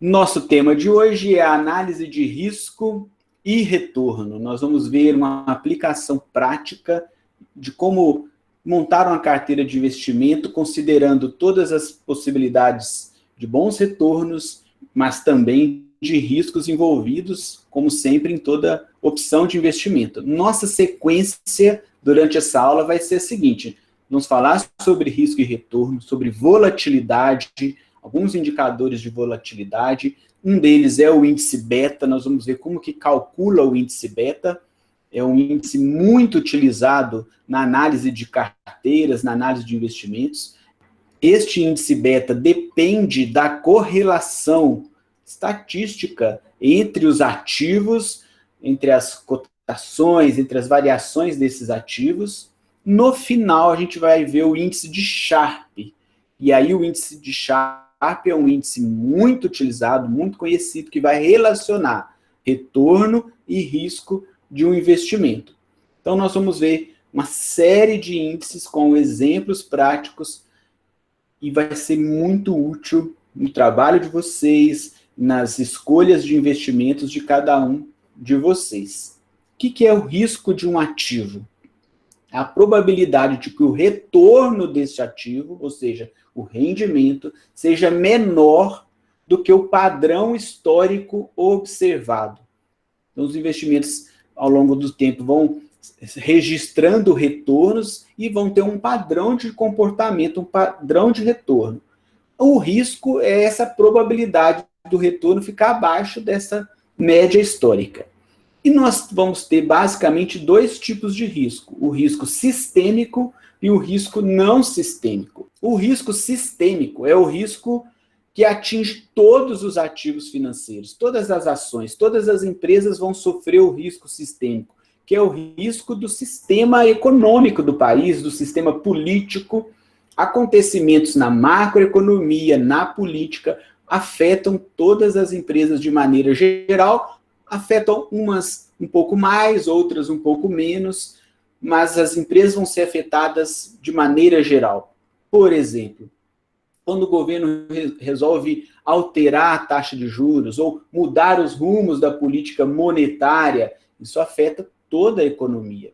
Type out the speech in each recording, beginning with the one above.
Nosso tema de hoje é a análise de risco e retorno. Nós vamos ver uma aplicação prática de como montar uma carteira de investimento, considerando todas as possibilidades de bons retornos, mas também de riscos envolvidos, como sempre, em toda opção de investimento. Nossa sequência durante essa aula vai ser a seguinte: vamos falar sobre risco e retorno, sobre volatilidade, alguns indicadores de volatilidade. Um deles é o índice beta. Nós vamos ver como que calcula o índice beta. É um índice muito utilizado na análise de carteiras, na análise de investimentos. Este índice beta depende da correlação estatística entre os ativos, entre as cotações, entre as variações desses ativos. No final, a gente vai ver o índice de Sharpe. E aí o índice de Sharpe é um índice muito utilizado, muito conhecido, que vai relacionar retorno e risco de um investimento. Então, nós vamos ver uma série de índices com exemplos práticos e vai ser muito útil no trabalho de vocês, nas escolhas de investimentos de cada um de vocês. O que é o risco de um ativo? A probabilidade de que o retorno desse ativo, ou seja, o rendimento, seja menor do que o padrão histórico observado. Então, os investimentos, ao longo do tempo, vão registrando retornos e vão ter um padrão de comportamento, um padrão de retorno. O risco é essa probabilidade do retorno ficar abaixo dessa média histórica. E nós vamos ter basicamente dois tipos de risco: o risco sistêmico e o risco não sistêmico. O risco sistêmico é o risco que atinge todos os ativos financeiros, todas as ações, todas as empresas vão sofrer o risco sistêmico, que é o risco do sistema econômico do país, do sistema político. Acontecimentos na macroeconomia, na política, afetam todas as empresas de maneira geral, afetam umas um pouco mais, outras um pouco menos, mas as empresas vão ser afetadas de maneira geral. Por exemplo, quando o governo resolve alterar a taxa de juros ou mudar os rumos da política monetária, isso afeta toda a economia.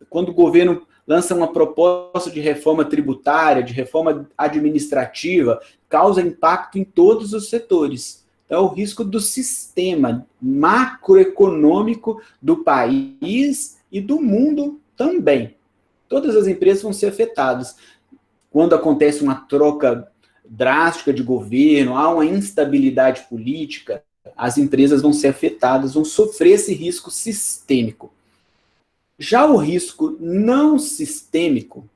Quando o governo lança uma proposta de reforma tributária, de reforma administrativa, causa impacto em todos os setores. Então, é o risco do sistema macroeconômico do país e do mundo também. Todas as empresas vão ser afetadas. Quando acontece uma troca drástica de governo, há uma instabilidade política, as empresas vão ser afetadas, vão sofrer esse risco sistêmico. Já o risco não sistêmico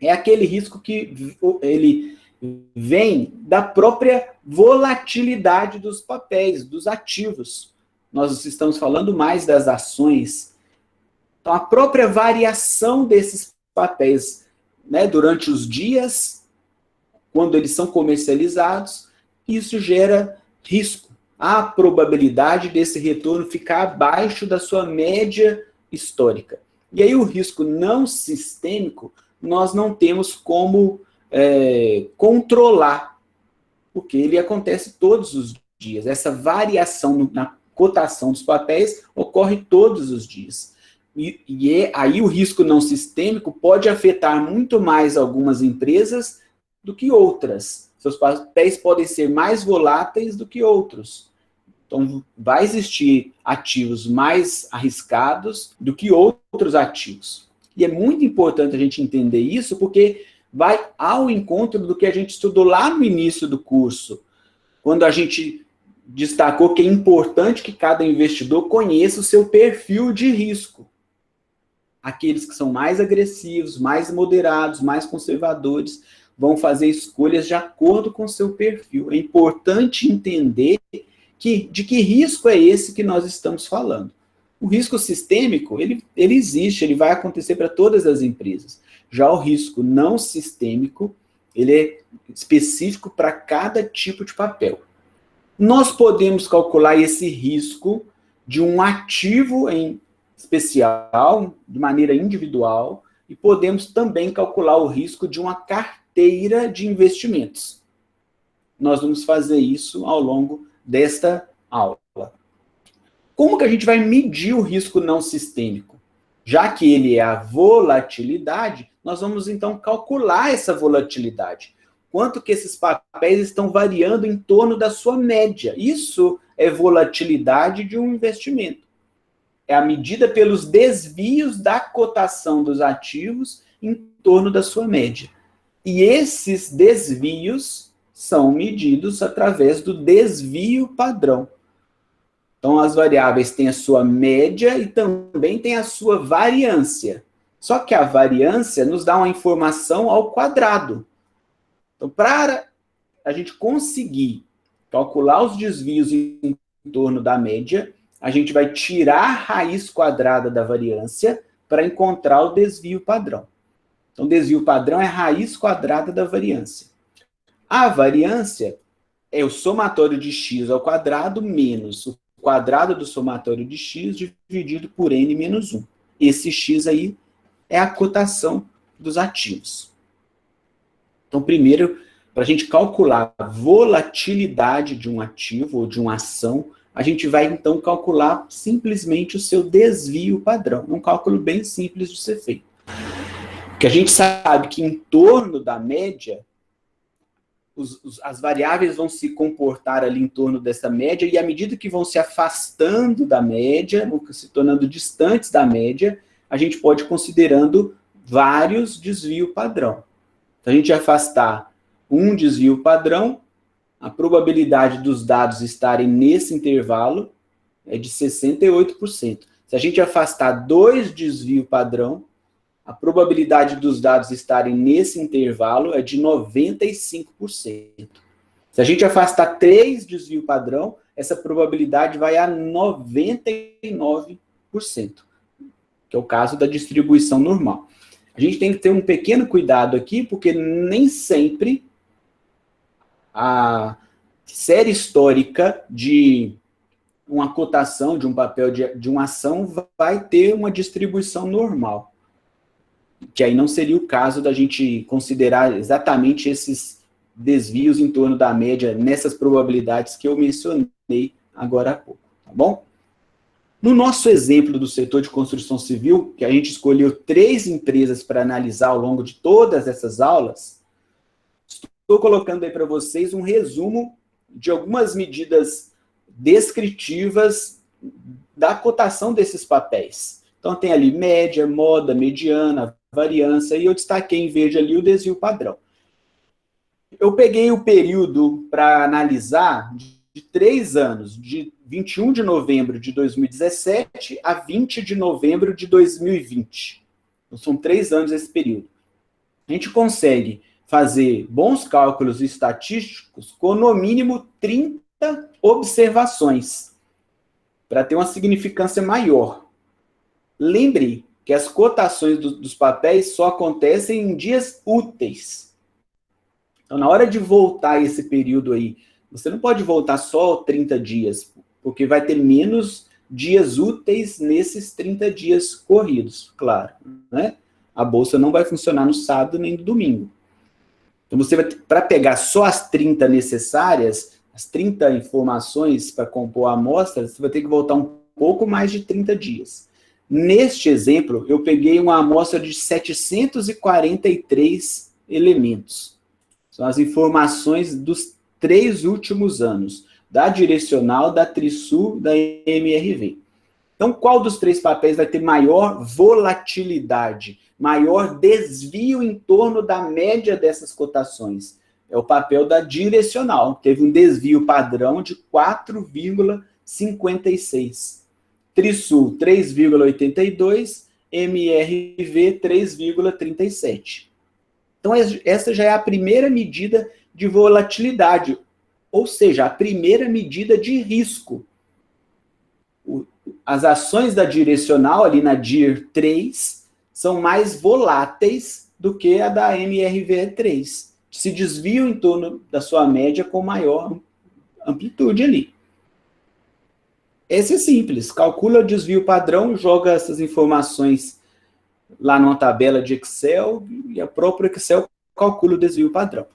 é aquele risco que ele vem da própria volatilidade dos papéis, dos ativos. Nós estamos falando mais das ações. Então, a própria variação desses papéis, né, durante os dias, quando eles são comercializados, isso gera risco. A probabilidade desse retorno ficar abaixo da sua média histórica. E aí o risco não sistêmico, nós não temos como controlar, porque ele acontece todos os dias. Essa variação na cotação dos papéis ocorre todos os dias. Aí o risco não sistêmico pode afetar muito mais algumas empresas do que outras. Seus papéis podem ser mais voláteis do que outros. Então, vai existir ativos mais arriscados do que outros ativos. E é muito importante a gente entender isso, porque vai ao encontro do que a gente estudou lá no início do curso, quando a gente destacou que é importante que cada investidor conheça o seu perfil de risco. Aqueles que são mais agressivos, mais moderados, mais conservadores, vão fazer escolhas de acordo com o seu perfil. É importante entender de que risco é esse que nós estamos falando. O risco sistêmico, ele existe, ele vai acontecer para todas as empresas. Já o risco não sistêmico, ele é específico para cada tipo de papel. Nós podemos calcular esse risco de um ativo em especial, de maneira individual, e podemos também calcular o risco de uma carteira de investimentos. Nós vamos fazer isso ao longo desta aula. Como que a gente vai medir o risco não sistêmico? Já que ele é a volatilidade, nós vamos então calcular essa volatilidade. Quanto que esses papéis estão variando em torno da sua média. Isso é volatilidade de um investimento. É a medida pelos desvios da cotação dos ativos em torno da sua média. E esses desvios são medidos através do desvio padrão. Então, as variáveis têm a sua média e também tem a sua variância. Só que a variância nos dá uma informação ao quadrado. Então, para a gente conseguir calcular os desvios em torno da média, a gente vai tirar a raiz quadrada da variância para encontrar o desvio padrão. Então, desvio padrão é a raiz quadrada da variância. A variância é o somatório de x ao quadrado menos o quadrado do somatório de x dividido por n menos 1. Esse x aí é a cotação dos ativos. Então, primeiro, para a gente calcular a volatilidade de um ativo ou de uma ação, a gente vai, então, calcular simplesmente o seu desvio padrão. Um cálculo bem simples de ser feito. Porque a gente sabe que em torno da média, as variáveis vão se comportar ali em torno dessa média, e à medida que vão se afastando da média, vão se tornando distantes da média, a gente pode ir considerando vários desvios padrão. Se a gente afastar um desvio padrão, a probabilidade dos dados estarem nesse intervalo é de 68%. Se a gente afastar 2 desvios padrão, a probabilidade dos dados estarem nesse intervalo é de 95%. Se a gente afastar 3 desvios padrão, essa probabilidade vai a 99%, que é o caso da distribuição normal. A gente tem que ter um pequeno cuidado aqui, porque nem sempre a série histórica de uma cotação, de um papel, de uma ação, vai ter uma distribuição normal. Que aí não seria o caso da gente considerar exatamente esses desvios em torno da média nessas probabilidades que eu mencionei agora há pouco, tá bom? No nosso exemplo do setor de construção civil, que a gente escolheu 3 empresas para analisar ao longo de todas essas aulas, estou colocando aí para vocês um resumo de algumas medidas descritivas da cotação desses papéis. Então, tem ali média, moda, mediana, variância, e eu destaquei em verde ali o desvio padrão. Eu peguei o período para analisar de 3 anos, de 21 de novembro de 2017 a 20 de novembro de 2020. Então, são 3 anos esse período. A gente consegue fazer bons cálculos estatísticos com, no mínimo, 30 observações, para ter uma significância maior. Lembre que as cotações dos papéis só acontecem em dias úteis. Então, na hora de voltar esse período aí, você não pode voltar só 30 dias, porque vai ter menos dias úteis nesses 30 dias corridos, claro, né? A bolsa não vai funcionar no sábado nem no domingo. Então, você vai, para pegar só as 30 necessárias, as 30 informações para compor a amostra, você vai ter que voltar um pouco mais de 30 dias. Neste exemplo, eu peguei uma amostra de 743 elementos. São as informações dos 3 últimos anos, da Direcional, da Trisul, da MRV. Então, qual dos 3 papéis vai ter maior volatilidade, maior desvio em torno da média dessas cotações? É o papel da Direcional. Teve um desvio padrão de 4,56. Trisul, 3,82. MRV, 3,37. Então, essa já é a primeira medida de volatilidade, ou seja, a primeira medida de risco. As ações da Direcional, ali na DIR 3, são mais voláteis do que a da MRV3. Se desviam em torno da sua média com maior amplitude ali. Esse é simples. Calcula o desvio padrão, joga essas informações lá numa tabela de Excel, e a própria Excel calcula o desvio padrão.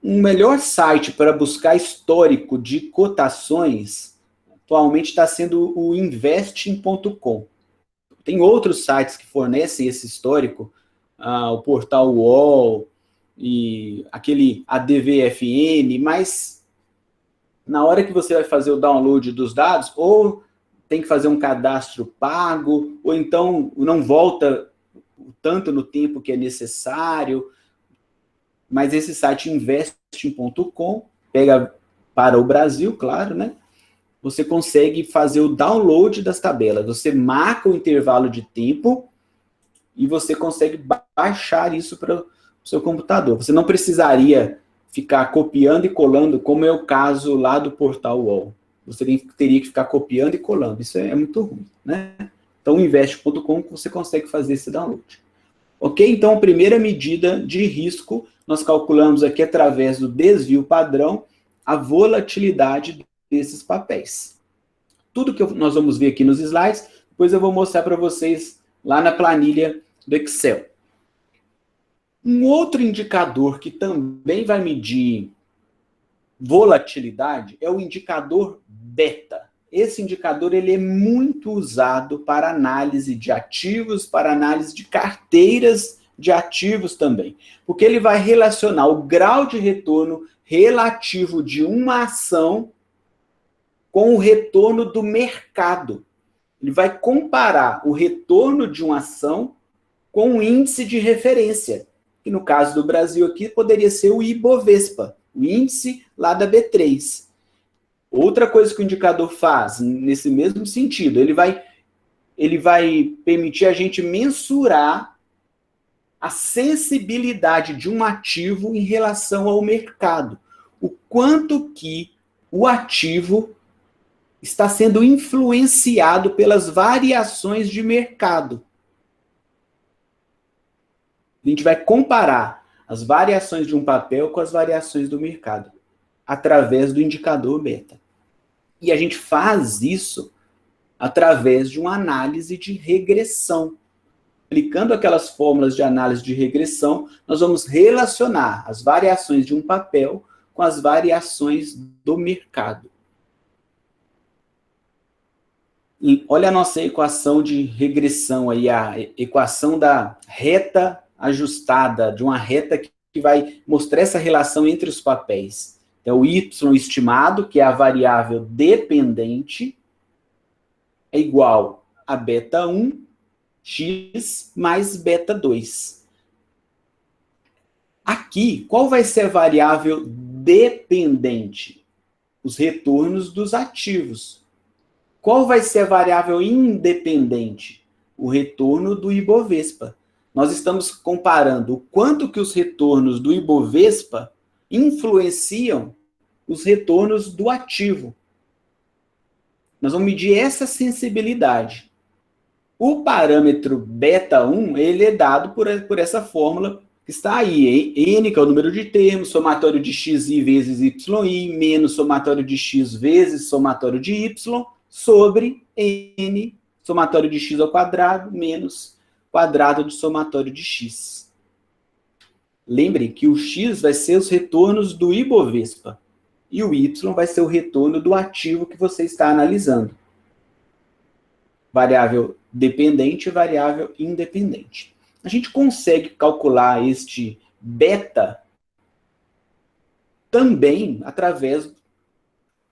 Um melhor site para buscar histórico de cotações atualmente está sendo o investing.com. Tem outros sites que fornecem esse histórico, o portal UOL e aquele ADVFN, mas na hora que você vai fazer o download dos dados, ou tem que fazer um cadastro pago, ou então não volta tanto no tempo que é necessário. Mas esse site investing.com pega para o Brasil, claro, né? Você consegue fazer o download das tabelas. Você marca o intervalo de tempo e você consegue baixar isso para o seu computador. Você não precisaria ficar copiando e colando, como é o caso lá do portal UOL. Você teria que ficar copiando e colando. Isso é muito ruim, né? Então, invest.com você consegue fazer esse download. Ok? Então, a primeira medida de risco, nós calculamos aqui através do desvio padrão a volatilidade desses papéis. Tudo que nós vamos ver aqui nos slides, depois eu vou mostrar para vocês lá na planilha do Excel. Um outro indicador que também vai medir volatilidade é o indicador beta. Esse indicador ele é muito usado para análise de ativos, para análise de carteiras de ativos também, porque ele vai relacionar o grau de retorno relativo de uma ação com o retorno do mercado. Ele vai comparar o retorno de uma ação com o índice de referência, que no caso do Brasil aqui poderia ser o Ibovespa, o índice lá da B3. Outra coisa que o indicador faz, nesse mesmo sentido, ele vai permitir a gente mensurar a sensibilidade de um ativo em relação ao mercado. O quanto que o ativo está sendo influenciado pelas variações de mercado. A gente vai comparar as variações de um papel com as variações do mercado, através do indicador beta. E a gente faz isso através de uma análise de regressão. Aplicando aquelas fórmulas de análise de regressão, nós vamos relacionar as variações de um papel com as variações do mercado. E olha a nossa equação de regressão aí, a equação da reta ajustada, de uma reta que vai mostrar essa relação entre os papéis. É o y estimado, que é a variável dependente, é igual a beta 1, x mais beta 2. Aqui, qual vai ser a variável dependente? Os retornos dos ativos. Qual vai ser a variável independente? O retorno do Ibovespa. Nós estamos comparando o quanto que os retornos do Ibovespa influenciam os retornos do ativo. Nós vamos medir essa sensibilidade. O parâmetro beta 1, ele é dado por essa fórmula que está aí. N, que é o número de termos, somatório de xi vezes yi, menos somatório de x vezes somatório de y, sobre n, somatório de x ao quadrado, menos quadrado do somatório de x. Lembre que o x vai ser os retornos do Ibovespa e o y vai ser o retorno do ativo que você está analisando. Variável dependente e variável independente. A gente consegue calcular este beta também através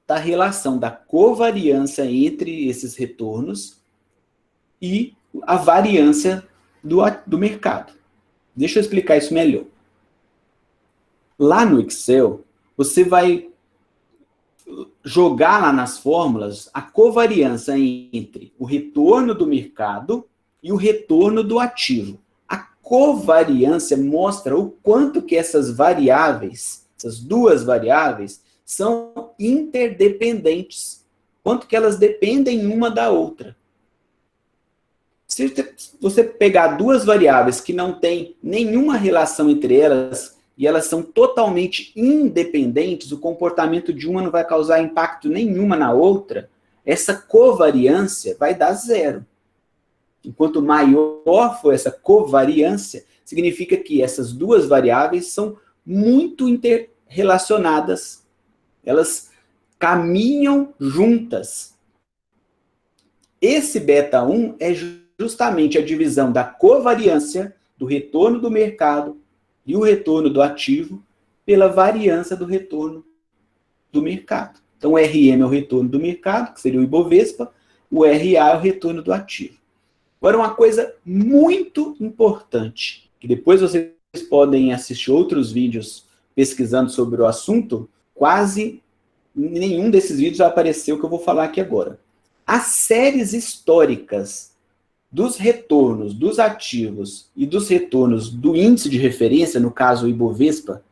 da relação da covariância entre esses retornos e a variância do mercado. Deixa eu explicar isso melhor. Lá no Excel, você vai jogar lá nas fórmulas a covariância entre o retorno do mercado e o retorno do ativo. A covariância mostra o quanto que essas variáveis, essas duas variáveis, são interdependentes. Quanto que elas dependem uma da outra. Se você pegar duas variáveis que não têm nenhuma relação entre elas, e elas são totalmente independentes, o comportamento de uma não vai causar impacto nenhuma na outra, essa covariância vai dar zero. Enquanto maior for essa covariância, significa que essas duas variáveis são muito relacionadas, elas caminham juntas. Esse beta 1 é justamente a divisão da covariância do retorno do mercado e o retorno do ativo pela variância do retorno do mercado. Então, o RM é o retorno do mercado, que seria o Ibovespa, o RA é o retorno do ativo. Agora, uma coisa muito importante, que depois vocês podem assistir outros vídeos pesquisando sobre o assunto, quase nenhum desses vídeos vai aparecer o que eu vou falar aqui agora. As séries históricas dos retornos dos ativos e dos retornos do índice de referência, no caso o Ibovespa,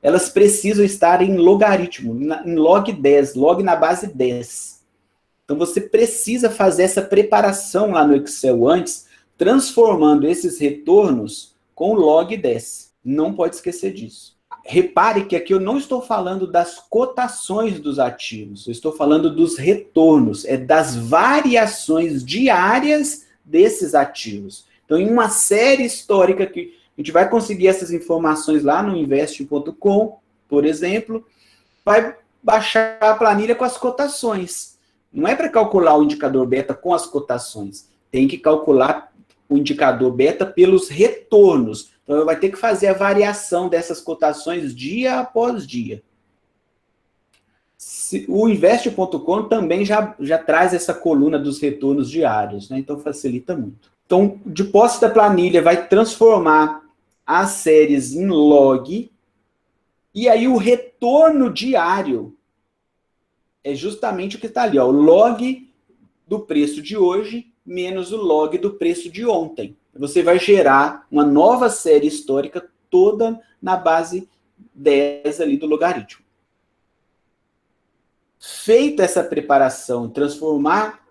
elas precisam estar em logaritmo, em log 10, log na base 10. Então você precisa fazer essa preparação lá no Excel antes, transformando esses retornos com log 10. Não pode esquecer disso. Repare que aqui eu não estou falando das cotações dos ativos, eu estou falando dos retornos, das variações diárias desses ativos. Então, em uma série histórica que a gente vai conseguir essas informações lá no invest.com, por exemplo, vai baixar a planilha com as cotações. Não é para calcular o indicador beta com as cotações, tem que calcular o indicador beta pelos retornos. Então, vai ter que fazer a variação dessas cotações dia após dia. O invest.com também já traz essa coluna dos retornos diários, né? Então facilita muito. Então, de posse da planilha, vai transformar as séries em log, e aí o retorno diário é justamente o que está ali, ó, o log do preço de hoje menos o log do preço de ontem. Você vai gerar uma nova série histórica toda na base 10 ali do logaritmo. Feita essa preparação, transformar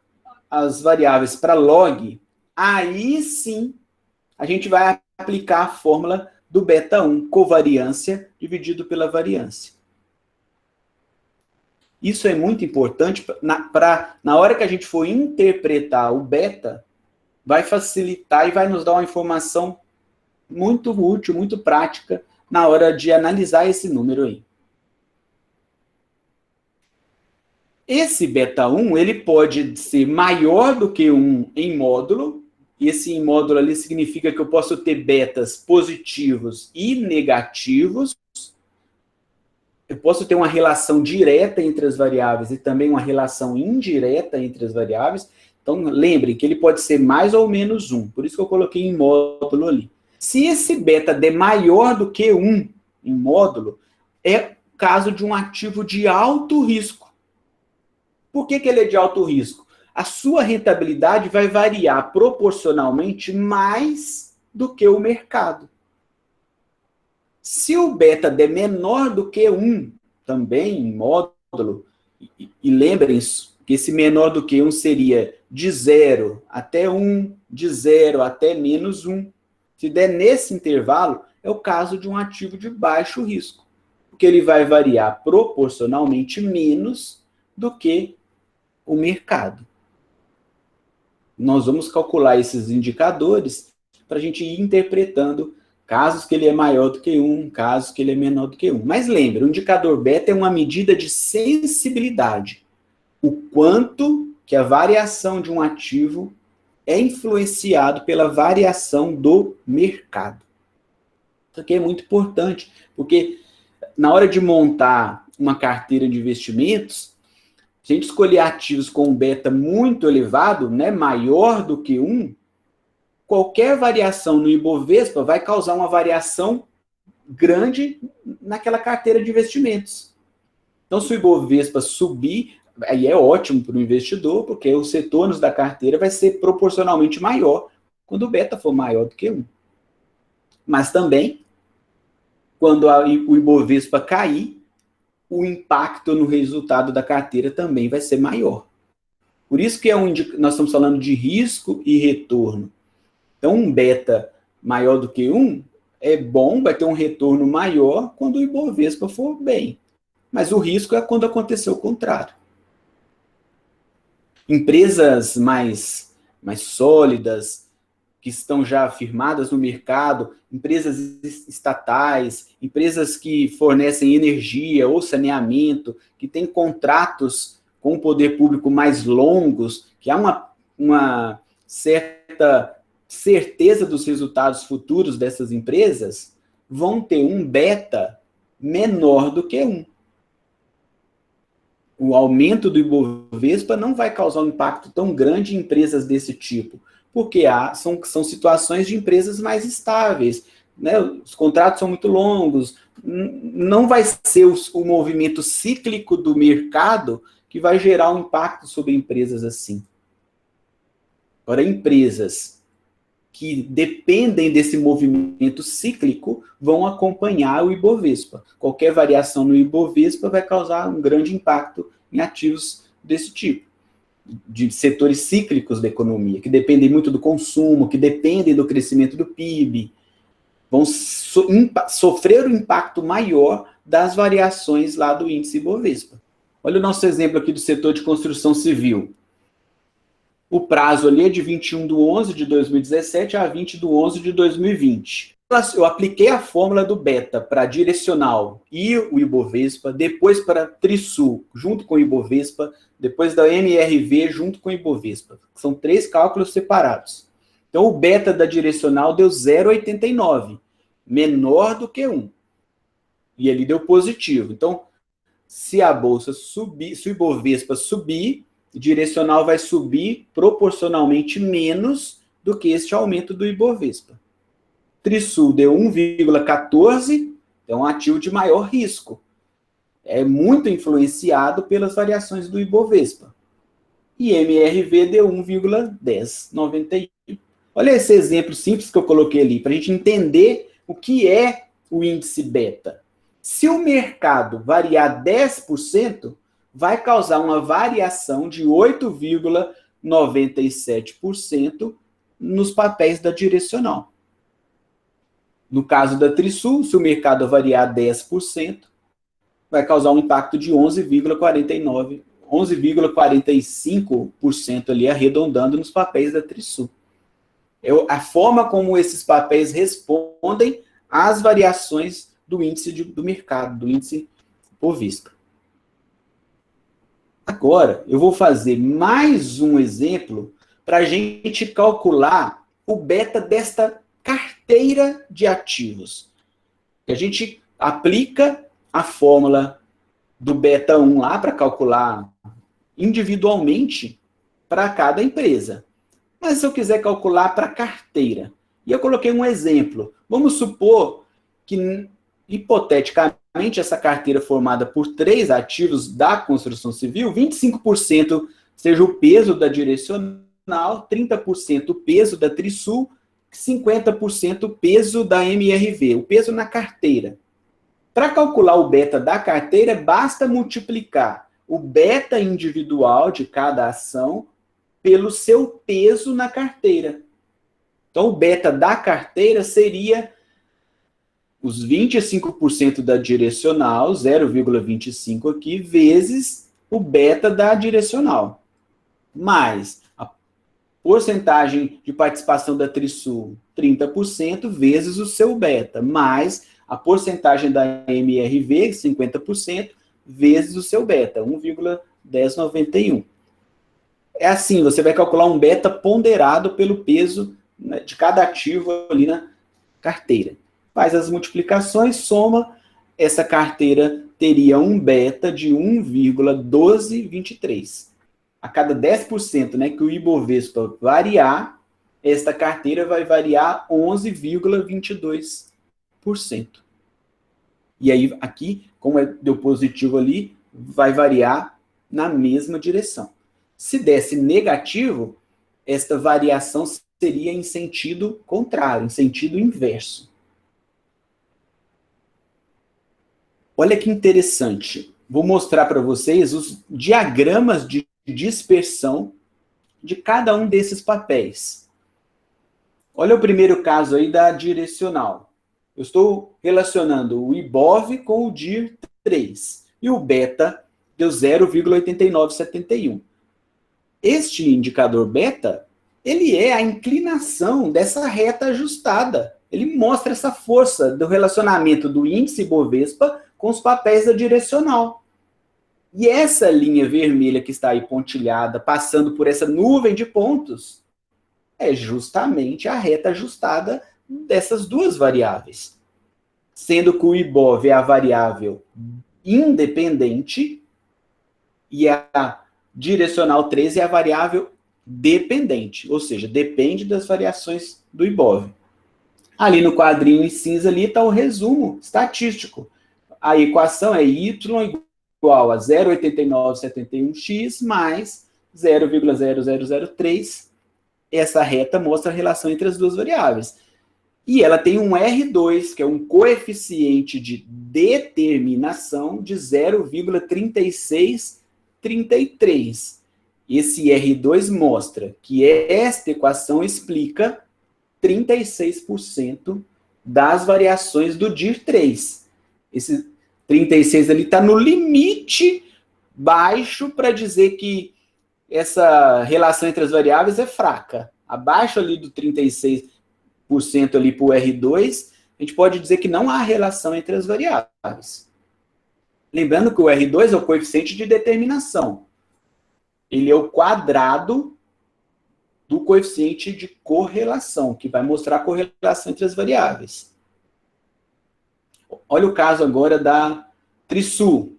as variáveis para log, aí sim a gente vai aplicar a fórmula do beta 1, covariância dividido pela variância. Isso é muito importante na hora que a gente for interpretar o beta, vai facilitar e vai nos dar uma informação muito útil, muito prática na hora de analisar esse número aí. Esse beta 1, ele pode ser maior do que 1 em módulo, e esse em módulo ali significa que eu posso ter betas positivos e negativos. Eu posso ter uma relação direta entre as variáveis e também uma relação indireta entre as variáveis. Então, lembrem que ele pode ser mais ou menos 1, por isso que eu coloquei em módulo ali. Se esse beta der maior do que 1 em módulo, é caso de um ativo de alto risco. Por que ele é de alto risco? A sua rentabilidade vai variar proporcionalmente mais do que o mercado. Se o beta der menor do que 1, também em módulo, e lembrem-se que esse menor do que 1 seria de 0 até 1, de 0 até menos 1. Se der nesse intervalo, é o caso de um ativo de baixo risco, porque ele vai variar proporcionalmente menos do que o mercado. Nós vamos calcular esses indicadores para a gente ir interpretando casos que ele é maior do que 1, casos que ele é menor do que 1. Mas lembre, o indicador beta é uma medida de sensibilidade. O quanto que a variação de um ativo é influenciado pela variação do mercado. Isso aqui é muito importante, porque na hora de montar uma carteira de investimentos, se a gente escolher ativos com um beta muito elevado, né, maior do que 1, qualquer variação no Ibovespa vai causar uma variação grande naquela carteira de investimentos. Então, se o Ibovespa subir, aí é ótimo para o investidor, porque os retornos da carteira vai ser proporcionalmente maior quando o beta for maior do que 1. Mas também, quando o Ibovespa cair, o impacto no resultado da carteira também vai ser maior. Por isso que nós estamos falando de risco e retorno. Então, um beta maior do que 1 é bom, vai ter um retorno maior quando o Ibovespa for bem. Mas o risco é quando acontecer o contrário. Empresas mais sólidas, que estão já firmadas no mercado, empresas estatais, empresas que fornecem energia ou saneamento, que têm contratos com o poder público mais longos, que há uma certa certeza dos resultados futuros dessas empresas, vão ter um beta menor do que 1. O aumento do Ibovespa não vai causar um impacto tão grande em empresas desse tipo, porque são situações de empresas mais estáveis, né? Os contratos são muito longos, não vai ser o movimento cíclico do mercado que vai gerar um impacto sobre empresas assim. Agora, empresas que dependem desse movimento cíclico vão acompanhar o Ibovespa. Qualquer variação no Ibovespa vai causar um grande impacto em ativos desse tipo, de setores cíclicos da economia, que dependem muito do consumo, que dependem do crescimento do PIB, vão sofrer um impacto maior das variações lá do índice Ibovespa. Olha o nosso exemplo aqui do setor de construção civil. O prazo ali é de 21/11/2017 a 20/11/2020. Eu apliquei a fórmula do beta para direcional e o Ibovespa, depois para Trisul, junto com o Ibovespa, depois da MRV, junto com o Ibovespa. São 3 cálculos separados. Então, o beta da direcional deu 0,89, menor do que 1. E ele deu positivo. Então, se a bolsa subir, se o Ibovespa subir, o direcional vai subir proporcionalmente menos do que este aumento do Ibovespa. Trisul deu 1,14, é um ativo de maior risco. É muito influenciado pelas variações do Ibovespa. E MRV deu 1,1091. Olha esse exemplo simples que eu coloquei ali, para a gente entender o que é o índice beta. Se o mercado variar 10%, vai causar uma variação de 8,97% nos papéis da direcional. No caso da Trisul, se o mercado variar 10%, vai causar um impacto de 11,45% ali, arredondando nos papéis da Trisul. A forma como esses papéis respondem às variações do índice do mercado, do índice Bovespa. Agora, eu vou fazer mais um exemplo para a gente calcular o beta desta carteira de ativos. A gente aplica a fórmula do beta 1 lá para calcular individualmente para cada empresa. Mas se eu quiser calcular para a carteira, e eu coloquei um exemplo, vamos supor que, hipoteticamente, essa carteira formada por 3 ativos da construção civil, 25% seja o peso da direcional, 30% o peso da Trisul, 50% o peso da MRV, o peso na carteira. Para calcular o beta da carteira, basta multiplicar o beta individual de cada ação pelo seu peso na carteira. Então, o beta da carteira seria os 25% da direcional, 0,25 aqui, vezes o beta da direcional, mais a porcentagem de participação da Trisul, 30%, vezes o seu beta, mais a porcentagem da MRV, 50%, vezes o seu beta, 1,1091. É assim, você vai calcular um beta ponderado pelo peso, né, de cada ativo ali na carteira. Faz as multiplicações, soma, essa carteira teria um beta de 1,1223. A cada 10%, né, que o Ibovespa variar, esta carteira vai variar 11,22%. E aí, aqui, como deu positivo ali, vai variar na mesma direção. Se desse negativo, esta variação seria em sentido contrário, em sentido inverso. Olha que interessante. Vou mostrar para vocês os diagramas de dispersão de cada um desses papéis. Olha o primeiro caso aí da direcional. Eu estou relacionando o IBOV com o DIR 3. E o beta deu 0,8971. Este indicador beta ele é a inclinação dessa reta ajustada. Ele mostra essa força do relacionamento do índice Bovespa com os papéis da direcional. E essa linha vermelha que está aí pontilhada, passando por essa nuvem de pontos, é justamente a reta ajustada dessas duas variáveis. Sendo que o IBOV é a variável independente e a direcional 13 é a variável dependente, ou seja, depende das variações do IBOV. Ali no quadrinho em cinza ali está o resumo estatístico. A equação é y igual a 0,8971x mais 0,0003. Essa reta mostra a relação entre as duas variáveis. E ela tem um R2, que é um coeficiente de determinação de 0,3633. Esse R2 mostra que esta equação explica 36% das variações do DIR 3. Esse 36 ali está no limite baixo para dizer que essa relação entre as variáveis é fraca. Abaixo ali do 36% ali para o R2, a gente pode dizer que não há relação entre as variáveis. Lembrando que o R2 é o coeficiente de determinação. Ele é o quadrado do coeficiente de correlação, que vai mostrar a correlação entre as variáveis. Olha o caso agora da Trisul.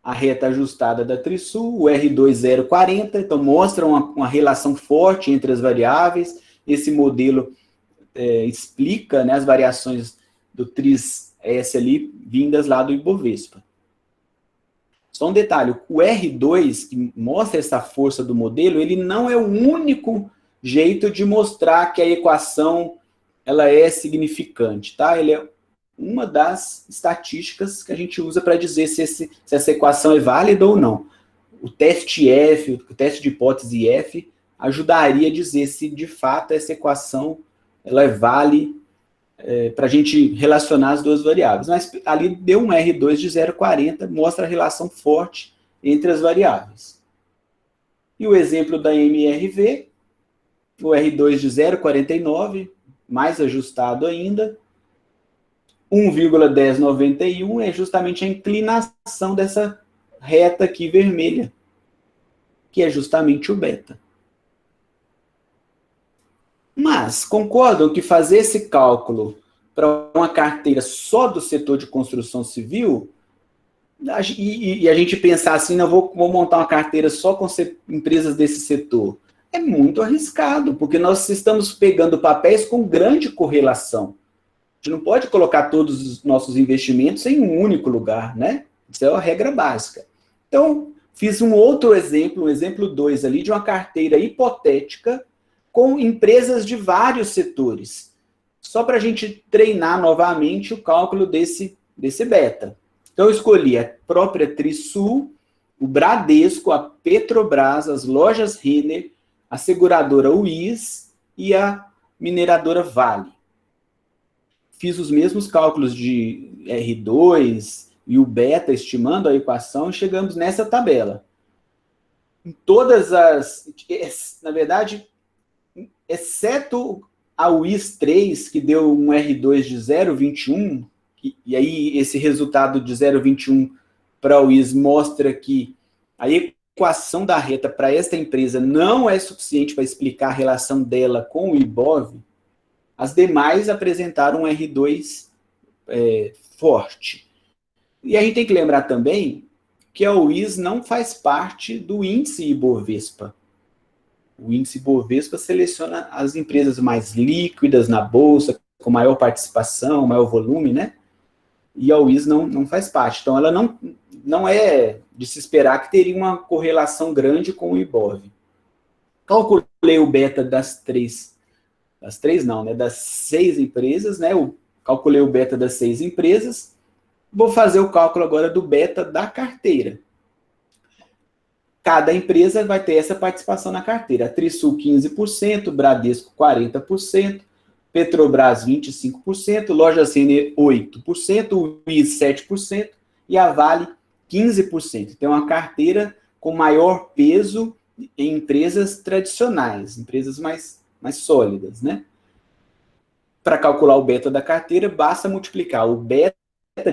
A reta ajustada da Trisul, o R2 0,40, então mostra uma relação forte entre as variáveis. Esse modelo explica, né, as variações do TRIS-S ali, vindas lá do Ibovespa. Só um detalhe, o R2, que mostra essa força do modelo, ele não é o único jeito de mostrar que a equação ela é significante, tá? Ele é uma das estatísticas que a gente usa para dizer se essa equação é válida ou não. O teste F, o teste de hipótese F, ajudaria a dizer se de fato essa equação ela vale para a gente relacionar as duas variáveis. Mas ali deu um R2 de 0,40, mostra a relação forte entre as variáveis. E o exemplo da MRV, o R2 de 0,49, mais ajustado ainda, 1,1091 é justamente a inclinação dessa reta aqui vermelha, que é justamente o beta. Mas concordam que fazer esse cálculo para uma carteira só do setor de construção civil, e a gente pensar assim, não vou montar uma carteira só com empresas desse setor, é muito arriscado, porque nós estamos pegando papéis com grande correlação. A gente não pode colocar todos os nossos investimentos em um único lugar, né? Isso é a regra básica. Então, fiz um outro exemplo, um exemplo 2 ali, de uma carteira hipotética com empresas de vários setores. Só para a gente treinar novamente o cálculo desse beta. Então, eu escolhi a própria Trisul, o Bradesco, a Petrobras, as lojas Renner, a seguradora UIS e a mineradora Vale. Fiz os mesmos cálculos de R2 e o beta, estimando a equação, e chegamos nessa tabela. Em todas as... Na verdade, exceto a UIS 3, que deu um R2 de 0,21, e aí esse resultado de 0,21 para a UIS mostra que a equação da reta para esta empresa não é suficiente para explicar a relação dela com o IBOV, as demais apresentaram um R2 forte. E a gente tem que lembrar também que a UIS não faz parte do índice Ibovespa. O índice Ibovespa seleciona as empresas mais líquidas na bolsa, com maior participação, maior volume, né? E a UIS não faz parte. Então, ela não é de se esperar que teria uma correlação grande com o IBOV. Calculei o beta das 6 empresas, né? Eu calculei o beta das 6 empresas. Vou fazer o cálculo agora do beta da carteira. Cada empresa vai ter essa participação na carteira. A Trisul, 15%, Bradesco, 40%, Petrobras, 25%, Lojas Renner, 8%, UIS, 7% e a Vale, 15%. Então, uma carteira com maior peso em empresas tradicionais, empresas mais sólidas, né? Para calcular o beta da carteira, basta multiplicar o beta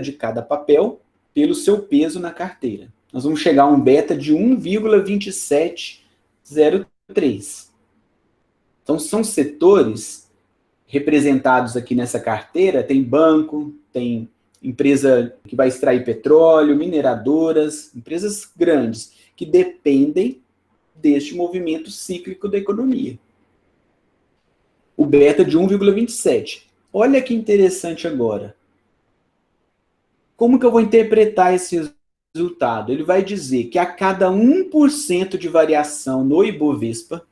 de cada papel pelo seu peso na carteira. Nós vamos chegar a um beta de 1,2703. Então, são setores representados aqui nessa carteira, tem banco, tem empresa que vai extrair petróleo, mineradoras, empresas grandes, que dependem deste movimento cíclico da economia. O beta de 1,27. Olha que interessante agora. Como que eu vou interpretar esse resultado? Ele vai dizer que a cada 1% de variação no Ibovespa,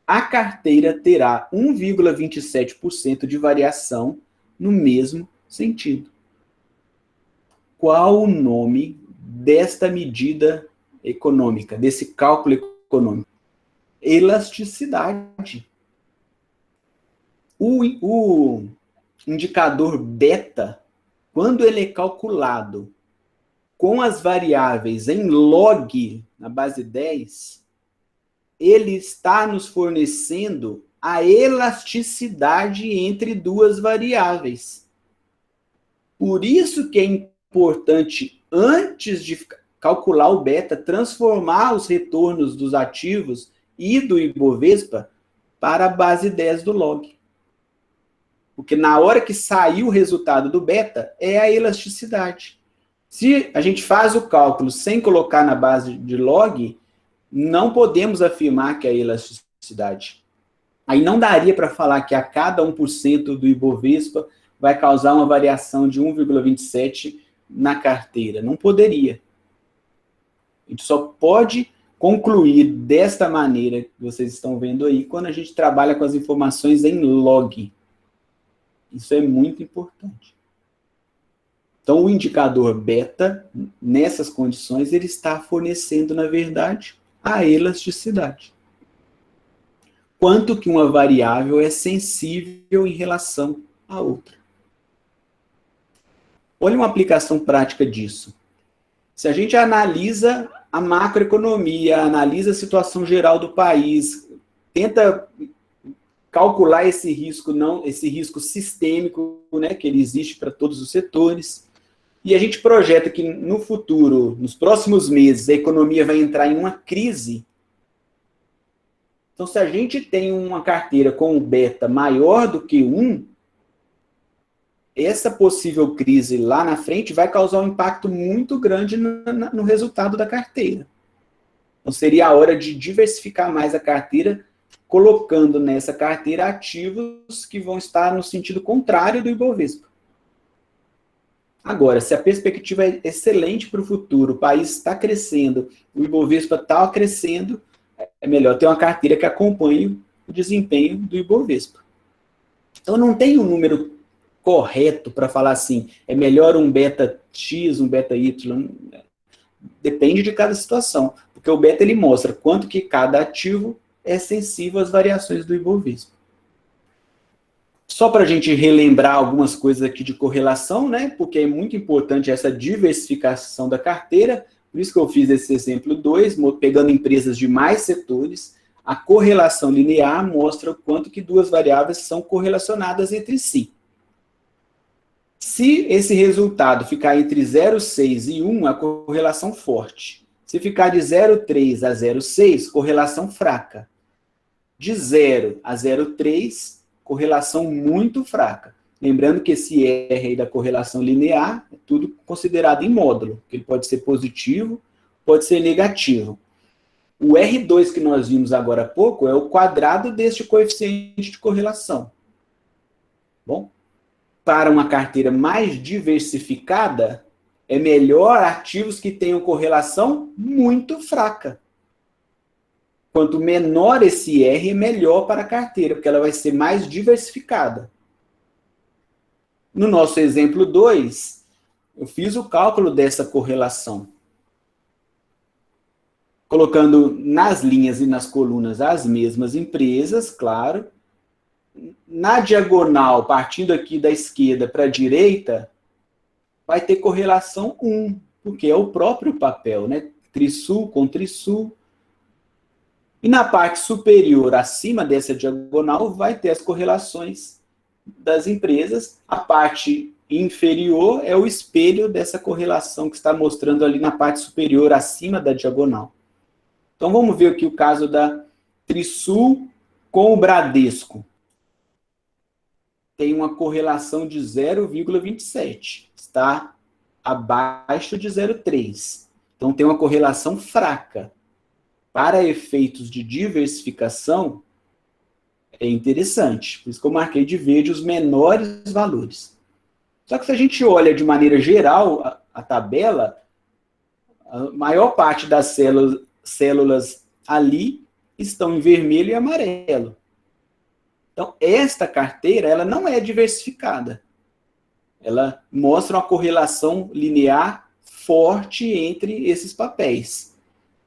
a carteira terá 1,27% de variação no mesmo sentido. Qual o nome desta medida econômica, desse cálculo econômico? Elasticidade. O indicador beta, quando ele é calculado com as variáveis em log, na base 10, ele está nos fornecendo a elasticidade entre duas variáveis. Por isso que é importante, antes de calcular o beta, transformar os retornos dos ativos e do Ibovespa para a base 10 do log. Porque na hora que sair o resultado do beta, é a elasticidade. Se a gente faz o cálculo sem colocar na base de log, não podemos afirmar que é a elasticidade. Aí não daria para falar que a cada 1% do Ibovespa vai causar uma variação de 1,27 na carteira. Não poderia. A gente só pode concluir desta maneira que vocês estão vendo aí, quando a gente trabalha com as informações em log. Isso é muito importante. Então, o indicador beta, nessas condições, ele está fornecendo, na verdade, a elasticidade. Quanto que uma variável é sensível em relação à outra. Olha uma aplicação prática disso. Se a gente analisa a macroeconomia, analisa a situação geral do país, tenta calcular esse risco sistêmico, né, que ele existe para todos os setores, e a gente projeta que no futuro, nos próximos meses, a economia vai entrar em uma crise. Então, se a gente tem uma carteira com um beta maior do que 1, essa possível crise lá na frente vai causar um impacto muito grande no resultado da carteira. Então, seria a hora de diversificar mais a carteira, colocando nessa carteira ativos que vão estar no sentido contrário do Ibovespa. Agora, se a perspectiva é excelente para o futuro, o país está crescendo, o Ibovespa está crescendo, é melhor ter uma carteira que acompanhe o desempenho do Ibovespa. Então, não tem um número correto para falar assim, é melhor um beta X, um beta Y. Depende de cada situação, porque o beta ele mostra quanto que cada ativo é sensível às variações do Ibovespa. Só para a gente relembrar algumas coisas aqui de correlação, né? Porque é muito importante essa diversificação da carteira, por isso que eu fiz esse exemplo 2, pegando empresas de mais setores, a correlação linear mostra o quanto que duas variáveis são correlacionadas entre si. Se esse resultado ficar entre 0,6 e 1, a correlação forte. Se ficar de 0,3 a 0,6, correlação fraca. De 0 a 0,3, correlação muito fraca. Lembrando que esse R aí da correlação linear é tudo considerado em módulo, que ele pode ser positivo, pode ser negativo. O R2 que nós vimos agora há pouco é o quadrado deste coeficiente de correlação. Bom, para uma carteira mais diversificada, é melhor ativos que tenham correlação muito fraca. Quanto menor esse R, melhor para a carteira, porque ela vai ser mais diversificada. No nosso exemplo 2, eu fiz o cálculo dessa correlação. Colocando nas linhas e nas colunas as mesmas empresas, claro. Na diagonal, partindo aqui da esquerda para a direita, vai ter correlação 1, porque é o próprio papel, né? Trisul com Trisul. E na parte superior, acima dessa diagonal, vai ter as correlações das empresas. A parte inferior é o espelho dessa correlação que está mostrando ali na parte superior, acima da diagonal. Então vamos ver aqui o caso da Trisul com o Bradesco. Tem uma correlação de 0,27. Está abaixo de 0,3. Então tem uma correlação fraca. Para efeitos de diversificação, é interessante. Por isso que eu marquei de verde os menores valores. Só que se a gente olha de maneira geral a tabela, a maior parte das células ali estão em vermelho e amarelo. Então, esta carteira ela não é diversificada. Ela mostra uma correlação linear forte entre esses papéis.